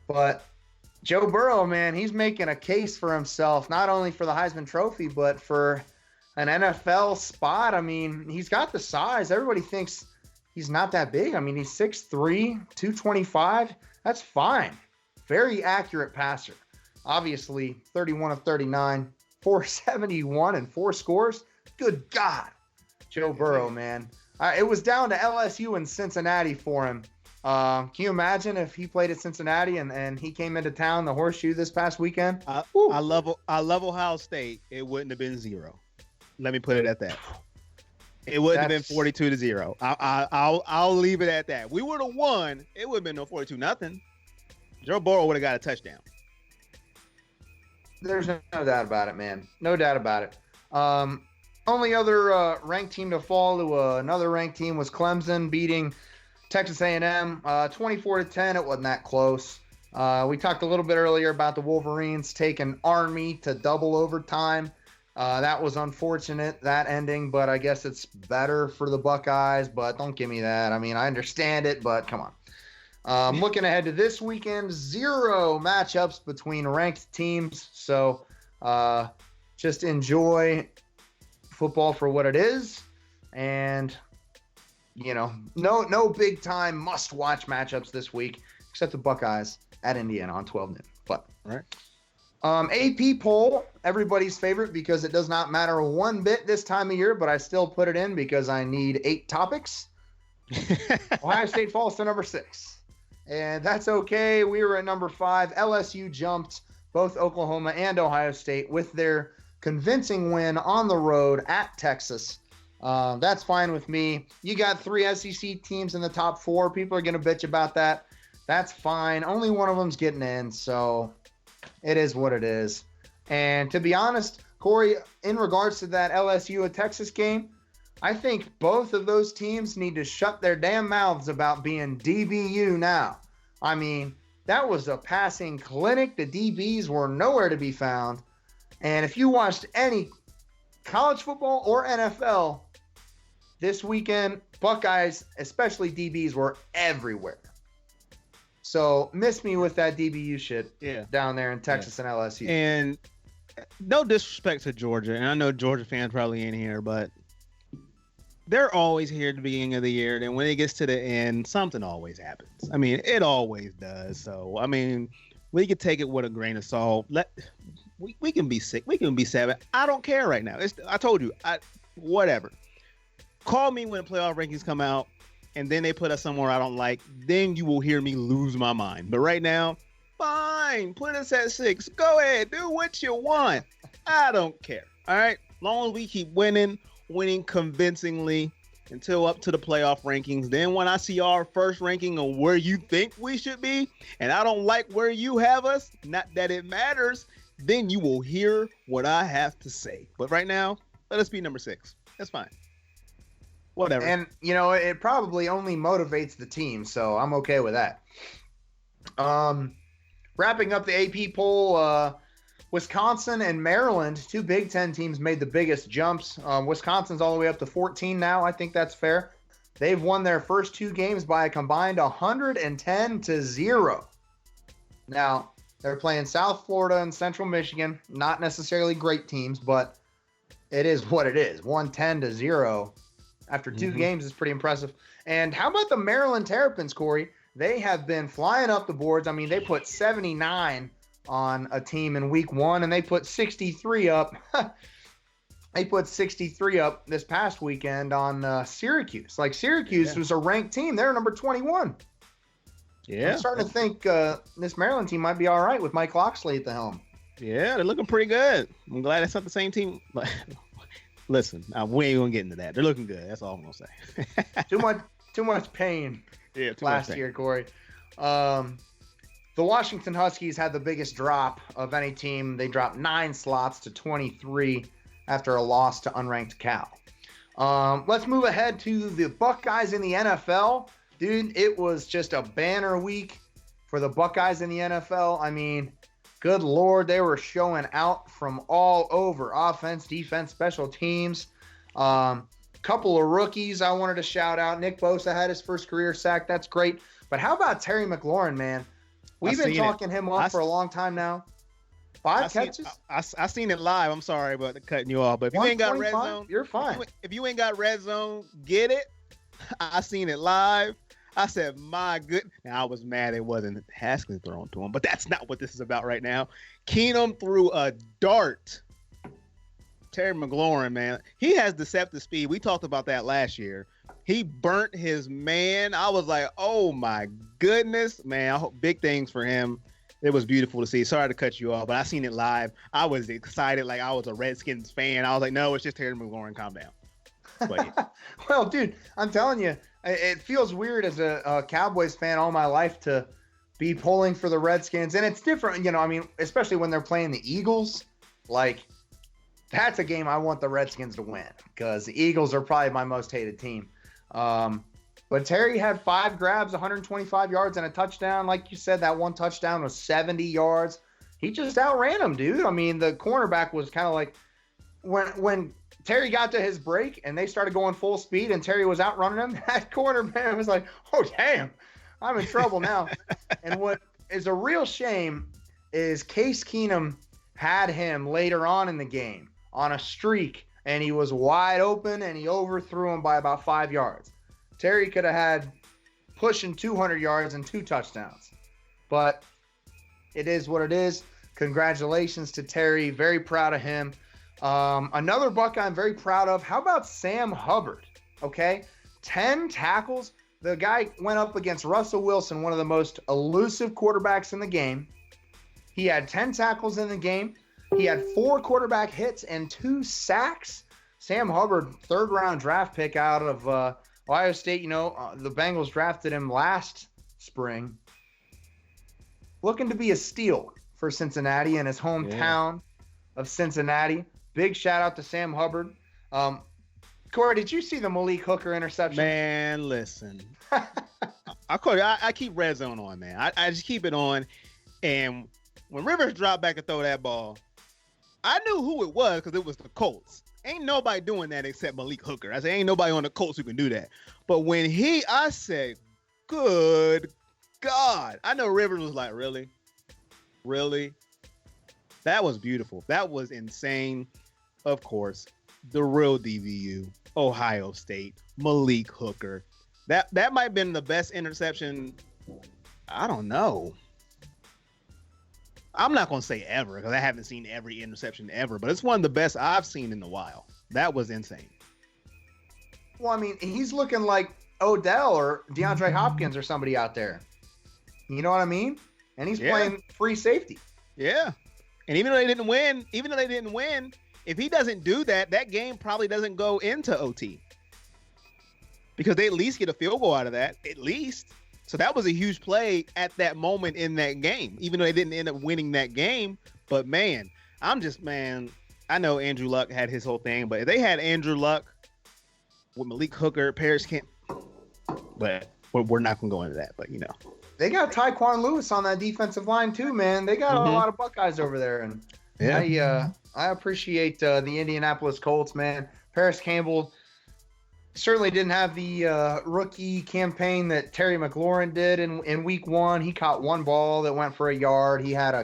But Joe Burrow, man, he's making a case for himself, not only for the Heisman Trophy, but for an NFL spot. I mean, he's got the size. Everybody thinks he's not that big. I mean, he's 6'3", 225. That's fine. Very accurate passer. Obviously, 31 of 39, 471 and 4 scores. Good God. Joe Burrow, man. It was down to LSU and Cincinnati for him. Can you imagine if he played at Cincinnati and he came into town, the Horseshoe, this past weekend? I love Ohio State. It wouldn't have been 0. Let me put it at that. It wouldn't have been 42-0. I'll leave it at that. We would have won. It would have been no 42-0. Joe Burrow would have got a touchdown. There's no doubt about it, man. No doubt about it. Only other ranked team to fall to another ranked team was Clemson beating Texas A&M 24-10. It wasn't that close. We talked a little bit earlier about the Wolverines taking Army to double overtime. That was unfortunate, that ending, but I guess it's better for the Buckeyes, but don't give me that. I mean, I understand it, but come on. Looking ahead to this weekend, 0 matchups between ranked teams. So just enjoy football for what it is. And, no big time must watch matchups this week, except the Buckeyes at Indiana on 12 noon. But, all right. AP poll, everybody's favorite because it does not matter one bit this time of year, but I still put it in because I need 8 topics. Ohio State falls to number 6. And that's okay. We were at number 5. LSU jumped both Oklahoma and Ohio State with their convincing win on the road at Texas. That's fine with me. You got 3 SEC teams in the top 4. People are going to bitch about that. That's fine. Only one of them's getting in, so it is what it is. And to be honest, Corey, in regards to that LSU and Texas game, I think both of those teams need to shut their damn mouths about being DBU now. I mean, that was a passing clinic. The DBs were nowhere to be found. And if you watched any college football or NFL this weekend, Buckeyes, especially DBs, were everywhere. So miss me with that DBU shit down there in Texas and LSU. And no disrespect to Georgia, and I know Georgia fans probably in here, but they're always here at the beginning of the year. Then when it gets to the end, something always happens. I mean, it always does. So, I mean, we can take it with a grain of salt. We can be sick. We can be sad. I don't care right now. I told you, whatever. Call me when the playoff rankings come out, and then they put us somewhere I don't like. Then you will hear me lose my mind. But right now, fine. Put us at 6. Go ahead. Do what you want. I don't care. All right? As long as we keep winning convincingly until up to the playoff rankings. Then when I see our first ranking of where you think we should be, and I don't like where you have us, not that it matters, then you will hear what I have to say. But right now, let us be number 6. That's fine. Whatever. And, you know, it probably only motivates the team, so I'm okay with that. Wrapping up the AP poll, Wisconsin and Maryland, 2 Big Ten teams, made the biggest jumps. Wisconsin's all the way up to 14 now. I think that's fair. They've won their first 2 games by a combined 110-0. Now, they're playing South Florida and Central Michigan. Not necessarily great teams, but it is what it is. 110-0 after 2 games is pretty impressive. And how about the Maryland Terrapins, Corey? They have been flying up the boards. I mean, they put 79 on a team in week 1, and they put 63 up. They put 63 up this past weekend on Syracuse. Like, Syracuse was a ranked team. They're number 21. Yeah. I'm starting to think this Maryland team might be all right with Mike Loxley at the helm. Yeah, they're looking pretty good. I'm glad it's not the same team. Listen, we ain't going to get into that. They're looking good. That's all I'm going to say. Too much pain last year, Corey. The Washington Huskies had the biggest drop of any team. They dropped 9 slots to 23 after a loss to unranked Cal. Let's move ahead to the Buckeyes in the NFL. Dude, it was just a banner week for the Buckeyes in the NFL. I mean, good Lord, they were showing out from all over. Offense, defense, special teams. Couple of rookies I wanted to shout out. Nick Bosa had his first career sack. That's great. But how about Terry McLaurin, man? We've been talking him up for a long time now. 5 catches? I seen it live. I'm sorry about cutting you off. But if you ain't got red zone, you're fine. If you ain't got red zone, get it. I seen it live. I said, my goodness. Now, I was mad it wasn't Haskins thrown to him, but that's not what this is about right now. Keenum threw a dart. Terry McLaurin, man, he has deceptive speed. We talked about that last year. He burnt his man. I was like, oh my goodness, man. I hope big things for him. It was beautiful to see. Sorry to cut you off, but I seen it live. I was excited like I was a Redskins fan. I was like, no, it's just Terry McLaurin. Calm down. But, yeah. Well, dude, I'm telling you, it feels weird as a Cowboys fan all my life to be pulling for the Redskins. And it's different, you know, I mean, especially when they're playing the Eagles. Like, that's a game I want the Redskins to win because the Eagles are probably my most hated team. But Terry had 5 grabs, 125 yards, and a touchdown. Like you said, that one touchdown was 70 yards. He just outran him, dude. I mean, the cornerback was kind of like when Terry got to his break and they started going full speed and Terry was outrunning him, that cornerback was like, oh, damn, I'm in trouble now. And what is a real shame is Case Keenum had him later on in the game on a streak, and he was wide open, and he overthrew him by about 5 yards. Terry could have had pushing 200 yards and 2 touchdowns. But it is what it is. Congratulations to Terry. Very proud of him. Another Buckeye I'm very proud of. How about Sam Hubbard? Okay, 10 tackles. The guy went up against Russell Wilson, one of the most elusive quarterbacks in the game. He had 10 tackles in the game. He had 4 quarterback hits and 2 sacks. Sam Hubbard, 3rd-round draft pick out of Ohio State. You know, the Bengals drafted him last spring. looking to be a steal for Cincinnati in his hometown of Cincinnati. Big shout out to Sam Hubbard. Corey, did you see the Malik Hooker interception? Man, listen. I keep red zone on, man. I just keep it on. And when Rivers dropped back and throw that ball, I knew who it was because it was the Colts. Ain't nobody doing that except Malik Hooker. I said, ain't nobody on the Colts who can do that. But when I said, good God. I know Rivers was like, really? Really? That was beautiful. That was insane. Of course, the real DVU, Ohio State, Malik Hooker. That might have been the best interception. I don't know. I'm not going to say ever because I haven't seen every interception ever, but it's one of the best I've seen in a while. That was insane. Well, I mean, he's looking like Odell or DeAndre Hopkins or somebody out there. You know what I mean? And he's playing free safety. Yeah. And even though they didn't win, if he doesn't do that, that game probably doesn't go into OT. Because they at least get a field goal out of that, at least. So that was a huge play at that moment in that game, even though they didn't end up winning that game. But, man, I know Andrew Luck had his whole thing, but if they had Andrew Luck with Malik Hooker, Paris can't. But we're not going to go into that, but, you know. They got Tyquan Lewis on that defensive line, too, man. They got a lot of Buckeyes over there. And I appreciate the Indianapolis Colts, man. Paris Campbell certainly didn't have the rookie campaign that Terry McLaurin did in week one. He caught one ball that went for a yard. He had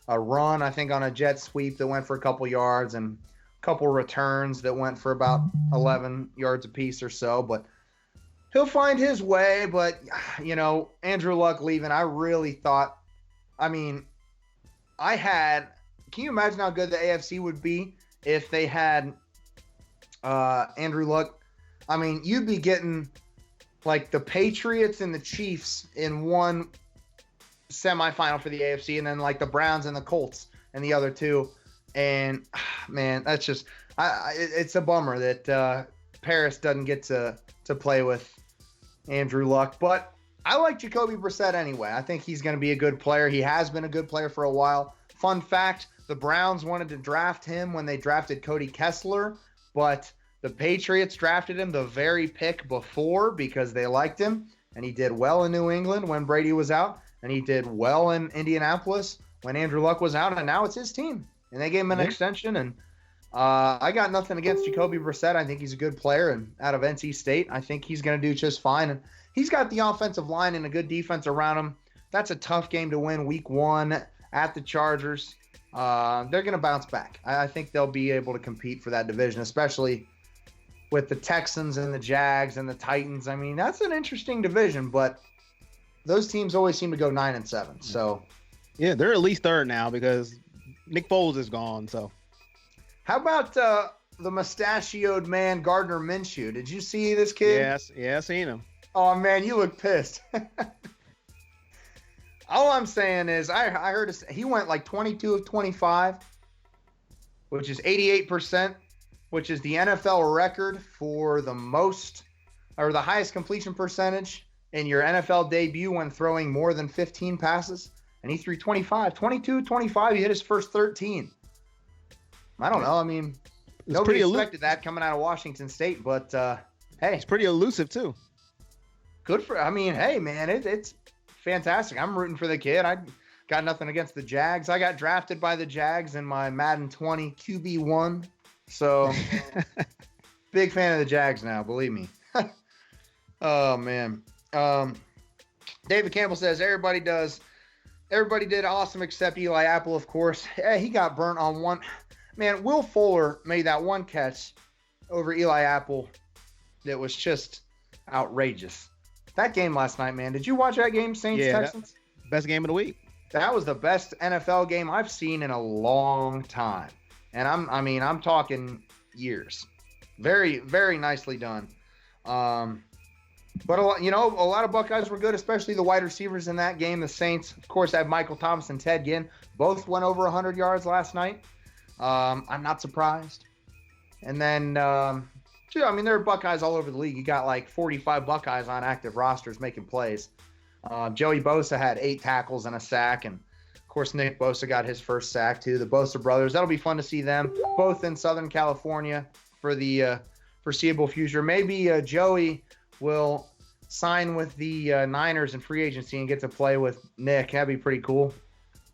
a run, I think, on a jet sweep that went for a couple yards and a couple returns that went for about 11 yards apiece or so. But he'll find his way. But, you know, Andrew Luck leaving, I really thought, can you imagine how good the AFC would be if they had Andrew Luck? I mean, you'd be getting like the Patriots and the Chiefs in one semifinal for the AFC, and then like the Browns and the Colts and the other two. And man, that's just it's a bummer that Paris doesn't get to play with Andrew Luck. But I like Jacoby Brissett anyway. I think he's going to be a good player. He has been a good player for a while. Fun fact, the Browns wanted to draft him when they drafted Cody Kessler, but the Patriots drafted him the very pick before because they liked him, and he did well in New England when Brady was out, and he did well in Indianapolis when Andrew Luck was out, and now it's his team. And they gave him an extension, and I got nothing against Jacoby Brissett. I think he's a good player, and out of NC State, I think he's going to do just fine. And he's got the offensive line and a good defense around him. That's a tough game to win week one at the Chargers. They're going to bounce back. I think they'll be able to compete for that division, especially with the Texans and the Jags and the Titans. I mean, that's an interesting division, but those teams always seem to go 9-7. So, yeah, they're at least third now because Nick Foles is gone. So, how about the mustachioed man Gardner Minshew? Did you see this kid? Yeah, I seen him. Oh man, you look pissed. All I'm saying is, I heard he went like 22 of 25, which is 88%. Which is the NFL record for the most or the highest completion percentage in your NFL debut when throwing more than 15 passes. And he threw 22, 25. He hit his first 13. I don't know. I mean, nobody expected that coming out of Washington State, but hey. It's pretty elusive too. Good for, hey man, it's fantastic. I'm rooting for the kid. I got nothing against the Jags. I got drafted by the Jags in my Madden 20 QB1. So, big fan of the Jags now, believe me. Oh, man. David Campbell says, everybody did awesome except Eli Apple, of course. Yeah, he got burnt on one. Man, Will Fuller made that one catch over Eli Apple that was just outrageous. That game last night, man. Did you watch that game, Saints-Texans? Best game of the week. That was the best NFL game I've seen in a long time. And I'm talking years. Very, very nicely done. But a lot of Buckeyes were good, especially the wide receivers in that game. The Saints, of course, have Michael Thomas and Ted Ginn. Both went over 100 yards last night. I'm not surprised. And then, there are Buckeyes all over the league. You got like 45 Buckeyes on active rosters making plays. Joey Bosa had 8 tackles and a sack, and of course Nick Bosa got his first sack too. The Bosa brothers, that'll be fun to see them both in Southern California for the foreseeable future. Maybe Joey will sign with the Niners in free agency and get to play with Nick. That'd be pretty cool.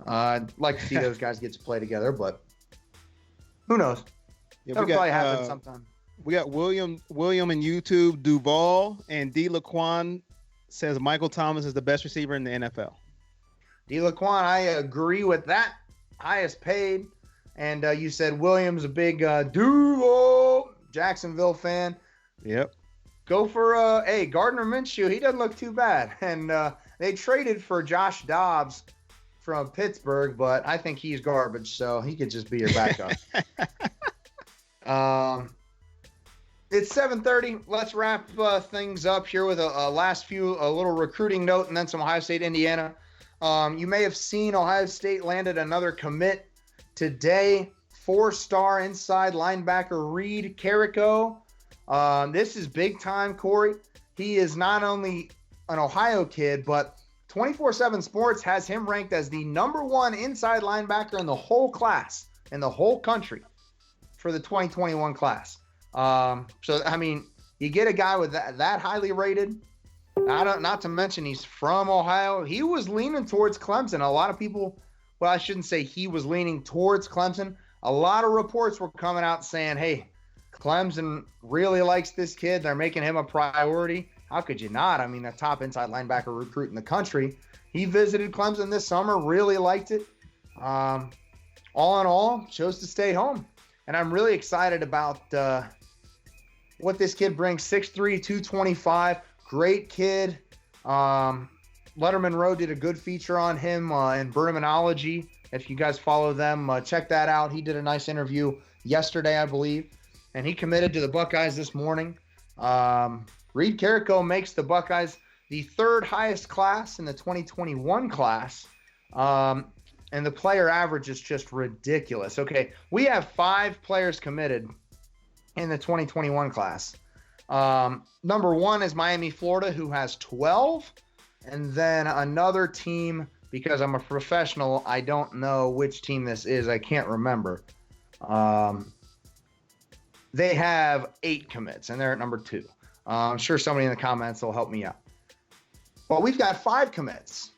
I'd like to see those guys get to play together, but who knows? Yeah, That'll probably happen sometime. We got William in YouTube, Duval, and D. Laquan says Michael Thomas is the best receiver in the NFL. D. Laquan, I agree with that. Highest paid. And you said Williams, a big Duval Jacksonville fan. Yep. Go for Gardner Minshew. He doesn't look too bad. And they traded for Josh Dobbs from Pittsburgh, but I think he's garbage, so he could just be your backup. It's 7:30. Let's wrap things up here with a little recruiting note and then some Ohio State, Indiana. You may have seen Ohio State landed another commit today. 4-star inside linebacker Reed Carrico. This is big time, Corey. He is not only an Ohio kid, but 24/7 Sports has him ranked as the #1 inside linebacker in the whole class, in the whole country for the 2021 class. So, I mean, you get a guy with that highly rated. Not to mention he's from Ohio. He was leaning towards Clemson. A lot of people, well, I shouldn't say he was leaning towards Clemson. A lot of reports were coming out saying, hey, Clemson really likes this kid. They're making him a priority. How could you not? I mean, the top inside linebacker recruit in the country. He visited Clemson this summer, really liked it. All in all, chose to stay home. And I'm really excited about what this kid brings. 6'3", 225, great kid. Letterman Rowe did a good feature on him in Bermanology. If you guys follow them, check that out. He did a nice interview yesterday, I believe. And he committed to the Buckeyes this morning. Reed Carrico makes the Buckeyes the 3rd highest class in the 2021 class. And the player average is just ridiculous. Okay, we have 5 players committed in the 2021 class. Number 1 is Miami, Florida, who has 12. And then another team, because I'm a professional, I don't know which team this is. I can't remember. They have 8 commits, and they're at number 2. I'm sure somebody in the comments will help me out. But we've got 5 commits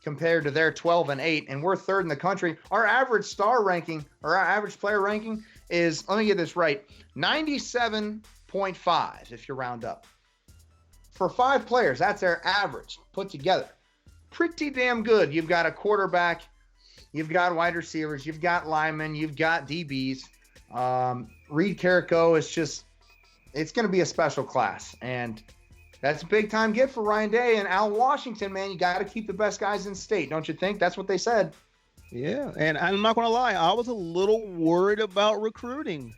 compared to their 12 and 8, and we're 3rd in the country. Our average star ranking, or our average player ranking is, let me get this right, 97.5 if you round up. For 5 players, that's their average put together. Pretty damn good. You've got a quarterback, you've got wide receivers, you've got linemen, you've got DBs. Reed Carrico is just, it's going to be a special class, and that's a big time gift for Ryan Day and Al Washington, man. You got to keep the best guys in state, don't you think? That's what they said. Yeah, and I'm not going to lie, I was a little worried about recruiting.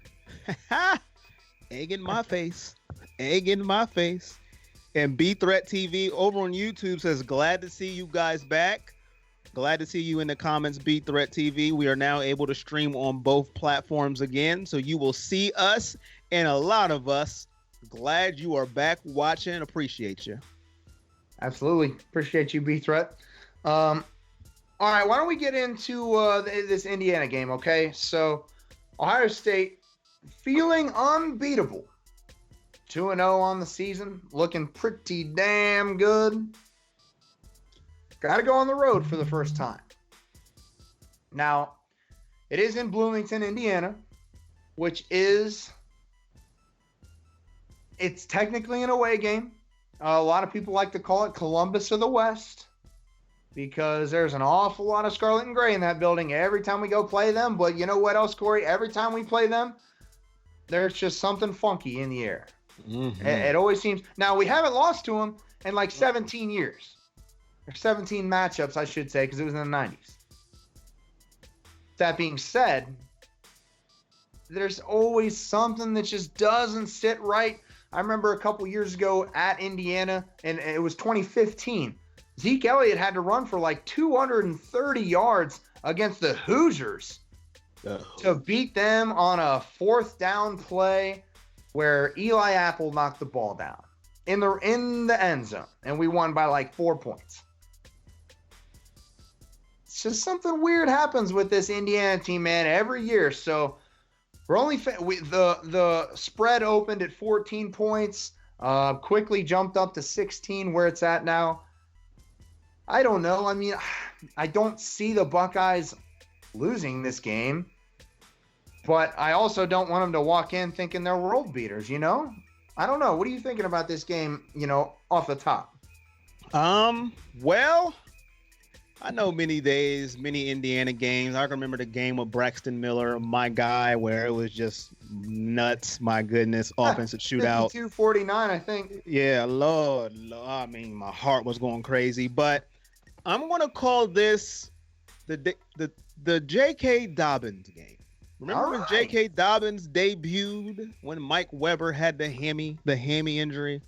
Egg in my face. Egg in my face. And B Threat TV over on YouTube says, glad to see you guys back. Glad to see you in the comments, B Threat TV. We are now able to stream on both platforms again, so you will see us and a lot of us. Glad you are back watching. Appreciate you. Absolutely. Appreciate you, B Threat. All right, why don't we get into this Indiana game, okay? So, Ohio State feeling unbeatable. 2-0 on the season, looking pretty damn good. Got to go on the road for the first time. Now, it is in Bloomington, Indiana, which is, it's technically an away game. A lot of people like to call it Columbus of the West because there's an awful lot of scarlet and gray in that building every time we go play them. But you know what else, Corey? Every time we play them, there's just something funky in the air. Mm-hmm. It always seems. Now, we haven't lost to them in like 17 years. Or 17 matchups, I should say, because it was in the 90s. That being said, there's always something that just doesn't sit right. I remember a couple years ago at Indiana, and it was 2015. Zeke Elliott had to run for like 230 yards against the Hoosiers to beat them on a 4th down play where Eli Apple knocked the ball down in the end zone, and we won by like 4 points. It's just something weird happens with this Indiana team, man, every year. So we're only the spread opened at 14 points, quickly jumped up to 16 where it's at now. I don't know. I mean, I don't see the Buckeyes losing this game, but I also don't want them to walk in thinking they're world beaters, you know? I don't know. What are you thinking about this game, off the top? Well, I know many Indiana games. I remember the game with Braxton Miller, my guy, where it was just nuts. My goodness, offensive shootout. 52-49, I think. Yeah, Lord, I mean, my heart was going crazy. But I'm going to call this the J.K. Dobbins game. Remember when J.K. Dobbins debuted when Mike Weber had the hammy injury?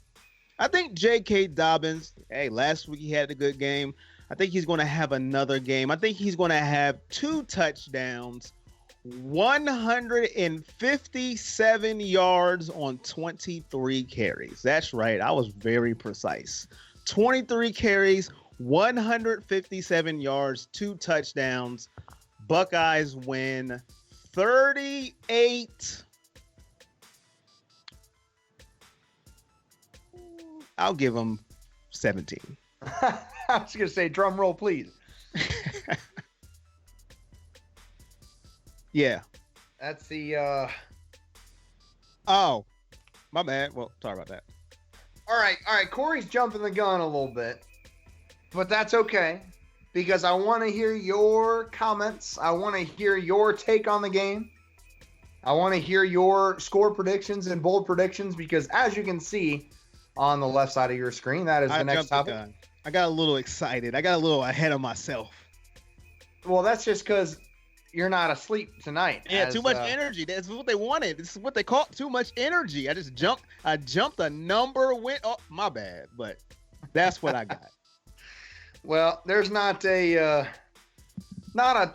I think J.K. Dobbins, last week he had a good game. I think he's going to have another game. I think he's going to have 2 touchdowns, 157 yards on 23 carries. That's right. I was very precise. 23 carries, 157 yards, 2 touchdowns. Buckeyes win 38. I'll give them 17. I was going to say, drum roll, please. Yeah. That's the... Oh, my bad. Well, sorry about that. All right. Corey's jumping the gun a little bit, but that's okay because I want to hear your comments. I want to hear your take on the game. I want to hear your score predictions and bold predictions because, as you can see on the left side of your screen, that is the next topic. I got a little excited. I got a little ahead of myself. Well, that's just because you're not asleep tonight. Yeah, too much energy. That's what they wanted. This is what they call too much energy. I jumped a number, went oh, my bad, but that's what I got. Well, there's not a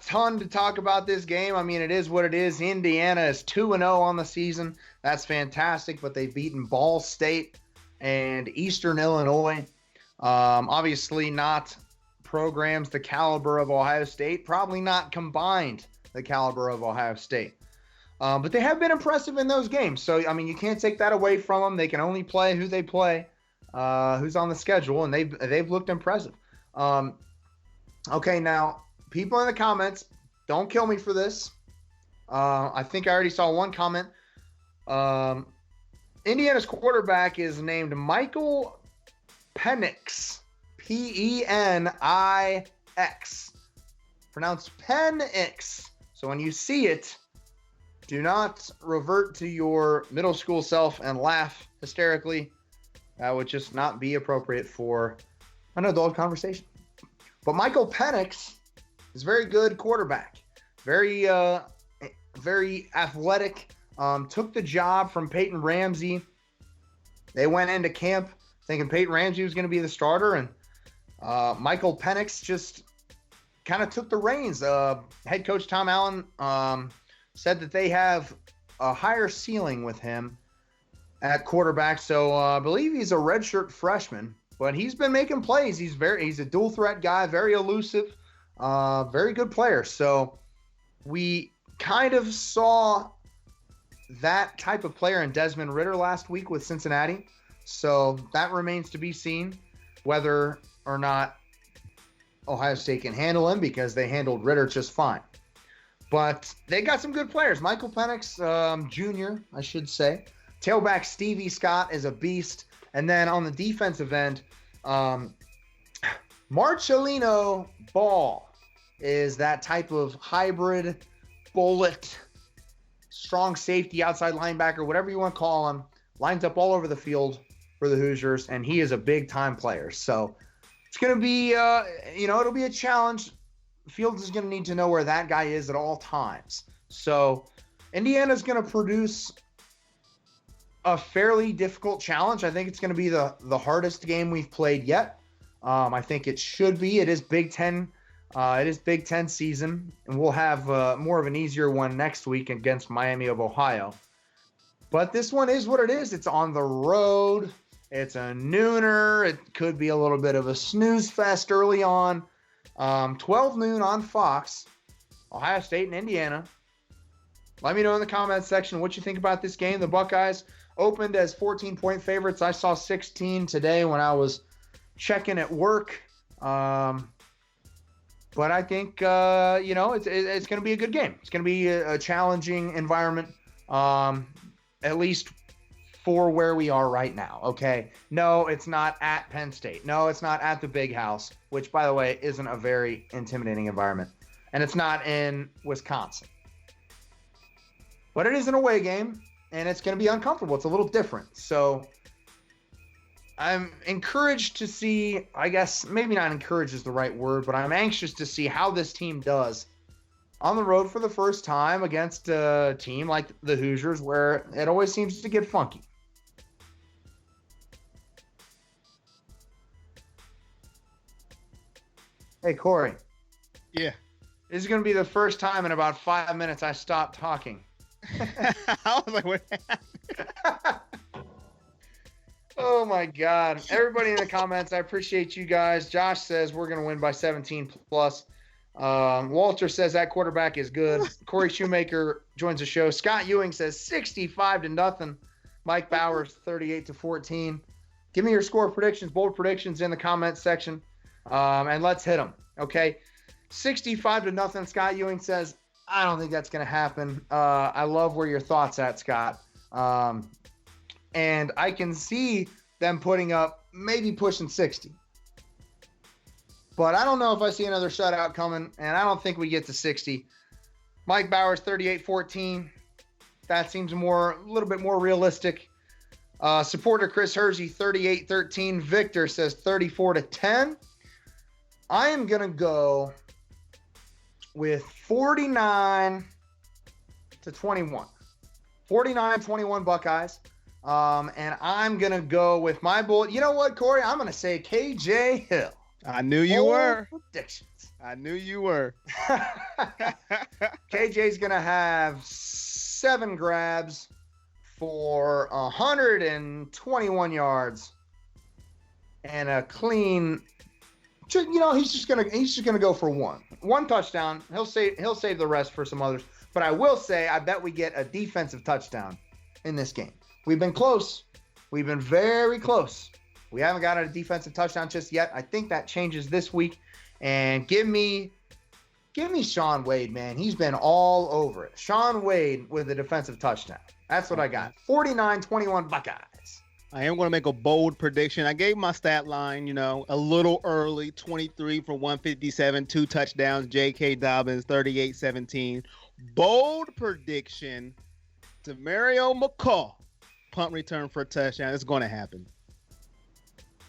ton to talk about this game. I mean, it is what it is. Indiana is 2-0 on the season. That's fantastic, but they've beaten Ball State and Eastern Illinois. Obviously not programs the caliber of Ohio State, probably not combined the caliber of Ohio State. But they have been impressive in those games. So, I mean, you can't take that away from them. They can only play who they play, who's on the schedule, and they've looked impressive. Okay, now, people in the comments, don't kill me for this. I think I already saw one comment. Indiana's quarterback is named Michael Penix, Penix, pronounced Penix. So when you see it, do not revert to your middle school self and laugh hysterically. That would just not be appropriate for an adult conversation. But Michael Penix is a very good quarterback, very athletic. Took the job from Peyton Ramsey. They went into camp thinking Peyton Ramsey was going to be the starter, and Michael Penix just kind of took the reins. Head coach Tom Allen said that they have a higher ceiling with him at quarterback. So I believe he's a redshirt freshman, but he's been making plays. He's a dual threat guy, very elusive, very good player. So we kind of saw that type of player in Desmond Ridder last week with Cincinnati. So that remains to be seen whether or not Ohio State can handle him, because they handled Ridder just fine. But they got some good players. Michael Penix Jr., I should say. Tailback Stevie Scott is a beast. And then on the defensive end, Marcelino Ball is that type of hybrid bullet, strong safety, outside linebacker, whatever you want to call him, lines up all over the field for the Hoosiers, and he is a big-time player. So it's going to be, it'll be a challenge. Fields is going to need to know where that guy is at all times. So Indiana's going to produce a fairly difficult challenge. I think it's going to be the hardest game we've played yet. I think it should be. It is Big Ten. It is Big Ten season, and we'll have more of an easier one next week against Miami of Ohio. But this one is what it is. It's on the road. It's a nooner. It could be a little bit of a snooze fest early on. 12 noon on Fox, Ohio State and Indiana. Let me know in the comments section what you think about this game. The Buckeyes opened as 14-point favorites. I saw 16 today when I was checking at work. But I think, it's going to be a good game. It's going to be a challenging environment, at least for where we are right now, okay? No, it's not at Penn State. No, it's not at the Big House, which, by the way, isn't a very intimidating environment. And it's not in Wisconsin. But it is an away game, and it's going to be uncomfortable. It's a little different. So I'm encouraged to see, I guess, maybe not encouraged is the right word, but I'm anxious to see how this team does on the road for the first time against a team like the Hoosiers, where it always seems to get funky. Hey, Corey. Yeah. This is going to be the first time in about 5 minutes I stopped talking. I was like, what happened? Oh, my God. Everybody in the comments, I appreciate you guys. Josh says we're going to win by 17 plus. Walter says that quarterback is good. Corey Shoemaker joins the show. Scott Ewing says 65-0. Mike Bowers 38-14. Give me your score predictions, bold predictions in the comments section, and let's hit them. Okay, 65-0. Scott Ewing says, I don't think that's going to happen. I love where your thoughts at, Scott. And I can see them putting up, maybe pushing 60. But I don't know if I see another shutout coming, and I don't think we get to 60. Mike Bowers, 38-14. That seems a little bit more realistic. Supporter Chris Hersey, 38-13. Victor says 34-10. I am going to go with 49-21. 49-21 Buckeyes. And I'm going to go with my bullet. You know what, Corey? I'm going to say KJ Hill. I knew you were. Predictions. I knew you were. KJ's going to have 7 grabs for 121 yards and a clean. He's just gonna go for one touchdown. He'll save the rest for some others. But I will say, I bet we get a defensive touchdown in this game. We've been close. We've been very close. We haven't got a defensive touchdown just yet. I think that changes this week. And give me Sean Wade, man. He's been all over it. Sean Wade with a defensive touchdown. That's what I got. 49-21 Buckeyes. I am going to make a bold prediction. I gave my stat line, a little early, 23 for 157, 2 touchdowns. J.K. Dobbins, 38-17. Bold prediction, Demario McCall, punt return for a touchdown. It's going to happen.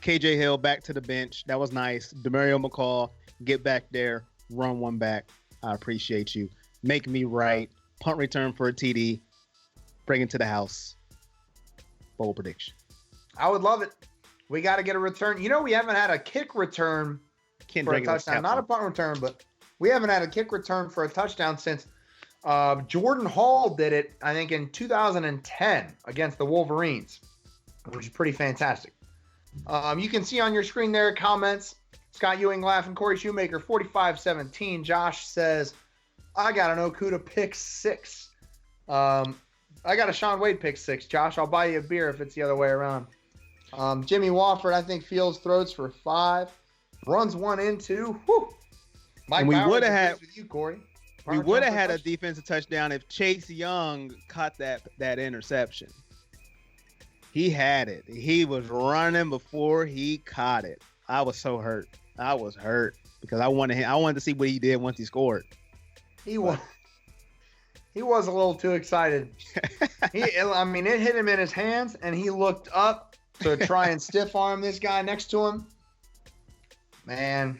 KJ Hill back to the bench. That was nice. Demario McCall, get back there, run one back. I appreciate you. Make me right. Punt return for a TD. Bring it to the house. Bold prediction. I would love it. We got to get a return. We haven't had a kick return for a touchdown. Not a punt return, but we haven't had a kick return for a touchdown since Jordan Hall did it, I think, in 2010 against the Wolverines, which is pretty fantastic. You can see on your screen there comments. Scott Ewing laughing. Corey Shoemaker, 45-17. Josh says, I got an Okuda pick 6. I got a Sean Wade pick 6, Josh. I'll buy you a beer if it's the other way around. Jimmy Wofford, I think, Fields throws for 5. Runs 1 into. Whew. Mike we Bowers would have had with you, Corey. We would have had a defensive touchdown if Chase Young caught that interception. He had it. He was running before he caught it. I was so hurt. I was hurt because I wanted to see what he did once he scored. He was a little too excited. It hit him in his hands, and he looked up to try and stiff arm this guy next to him. Man,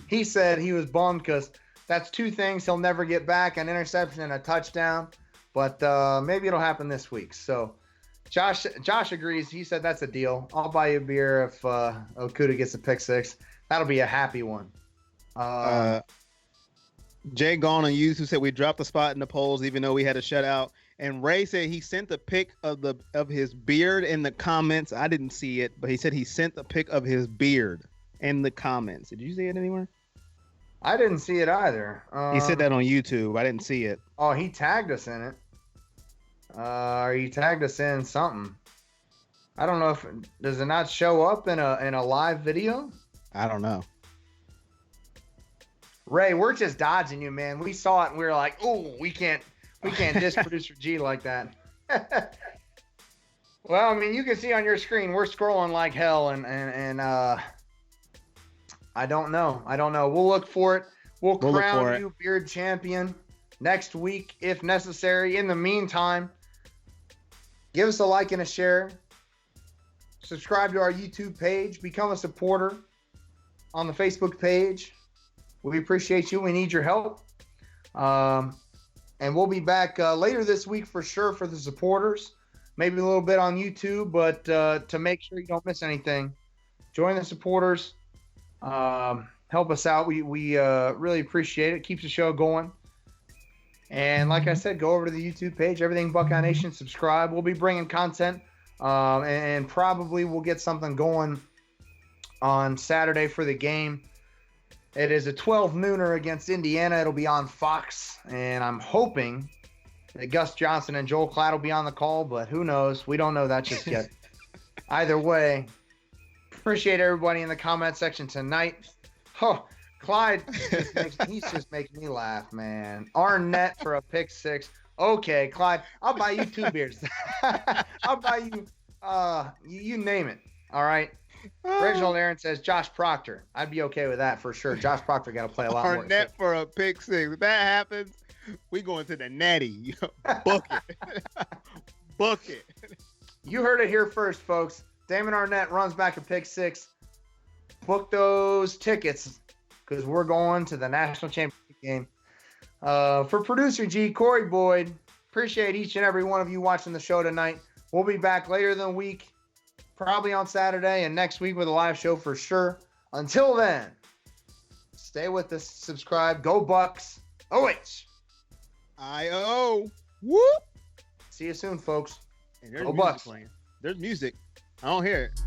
he said he was bummed because that's 2 things he'll never get back, an interception and a touchdown. But maybe it'll happen this week. So Josh agrees. He said that's a deal. I'll buy you a beer if Okuda gets a pick 6. That'll be a happy one. Jay Gone on YouTube said we dropped the spot in the polls even though we had a shutout. And Ray said he sent the pic of his beard in the comments. I didn't see it, but he said he sent the pic of his beard in the comments. Did you see it anywhere? I didn't see it either. He said that on YouTube. I didn't see it. Oh, he tagged us in it. Or he tagged us in something. I don't know if does it not show up in a live video? I don't know. Ray, we're just dodging you, man. We saw it and we were like, "Oh, we can't diss producer G like that." Well, I mean, you can see on your screen we're scrolling like hell, and I don't know. We'll look for it. We'll crown you beard champion next week if necessary. In the meantime, give us a like and a share. Subscribe to our YouTube page. Become a supporter on the Facebook page. We appreciate you. We need your help. And we'll be back later this week for sure for the supporters. Maybe a little bit on YouTube, but to make sure you don't miss anything, join the supporters. Help us out. We really appreciate it. Keeps the show going. And like I said, go over to the YouTube page, Everything Buckeye Nation. Subscribe. We'll be bringing content, and probably we'll get something going on Saturday for the game. It is a 12 nooner against Indiana. It'll be on Fox, and I'm hoping that Gus Johnson and Joel Klatt will be on the call, but who knows? We don't know that just yet. Either way, appreciate everybody in the comment section tonight. Oh, Clyde, he's just making me laugh, man. Arnett for a pick six. Okay, Clyde, I'll buy you 2 beers. I'll buy you, you name it. All right. Reginald Aaron says Josh Proctor. I'd be okay with that for sure. Josh Proctor got to play a lot more. Arnett for a pick six. If that happens, we going to the natty. Book it. Book it. You heard it here first, folks. Damon Arnett runs back a pick six. Book those tickets because we're going to the national championship game. For producer G, Corey Boyd, appreciate each and every one of you watching the show tonight. We'll be back later in the week, probably on Saturday and next week with a live show for sure. Until then, stay with us, subscribe, go Bucks. OH. I-O. Whoop. See you soon, folks. And there's go music Bucks. playing. There's music. I don't hear it.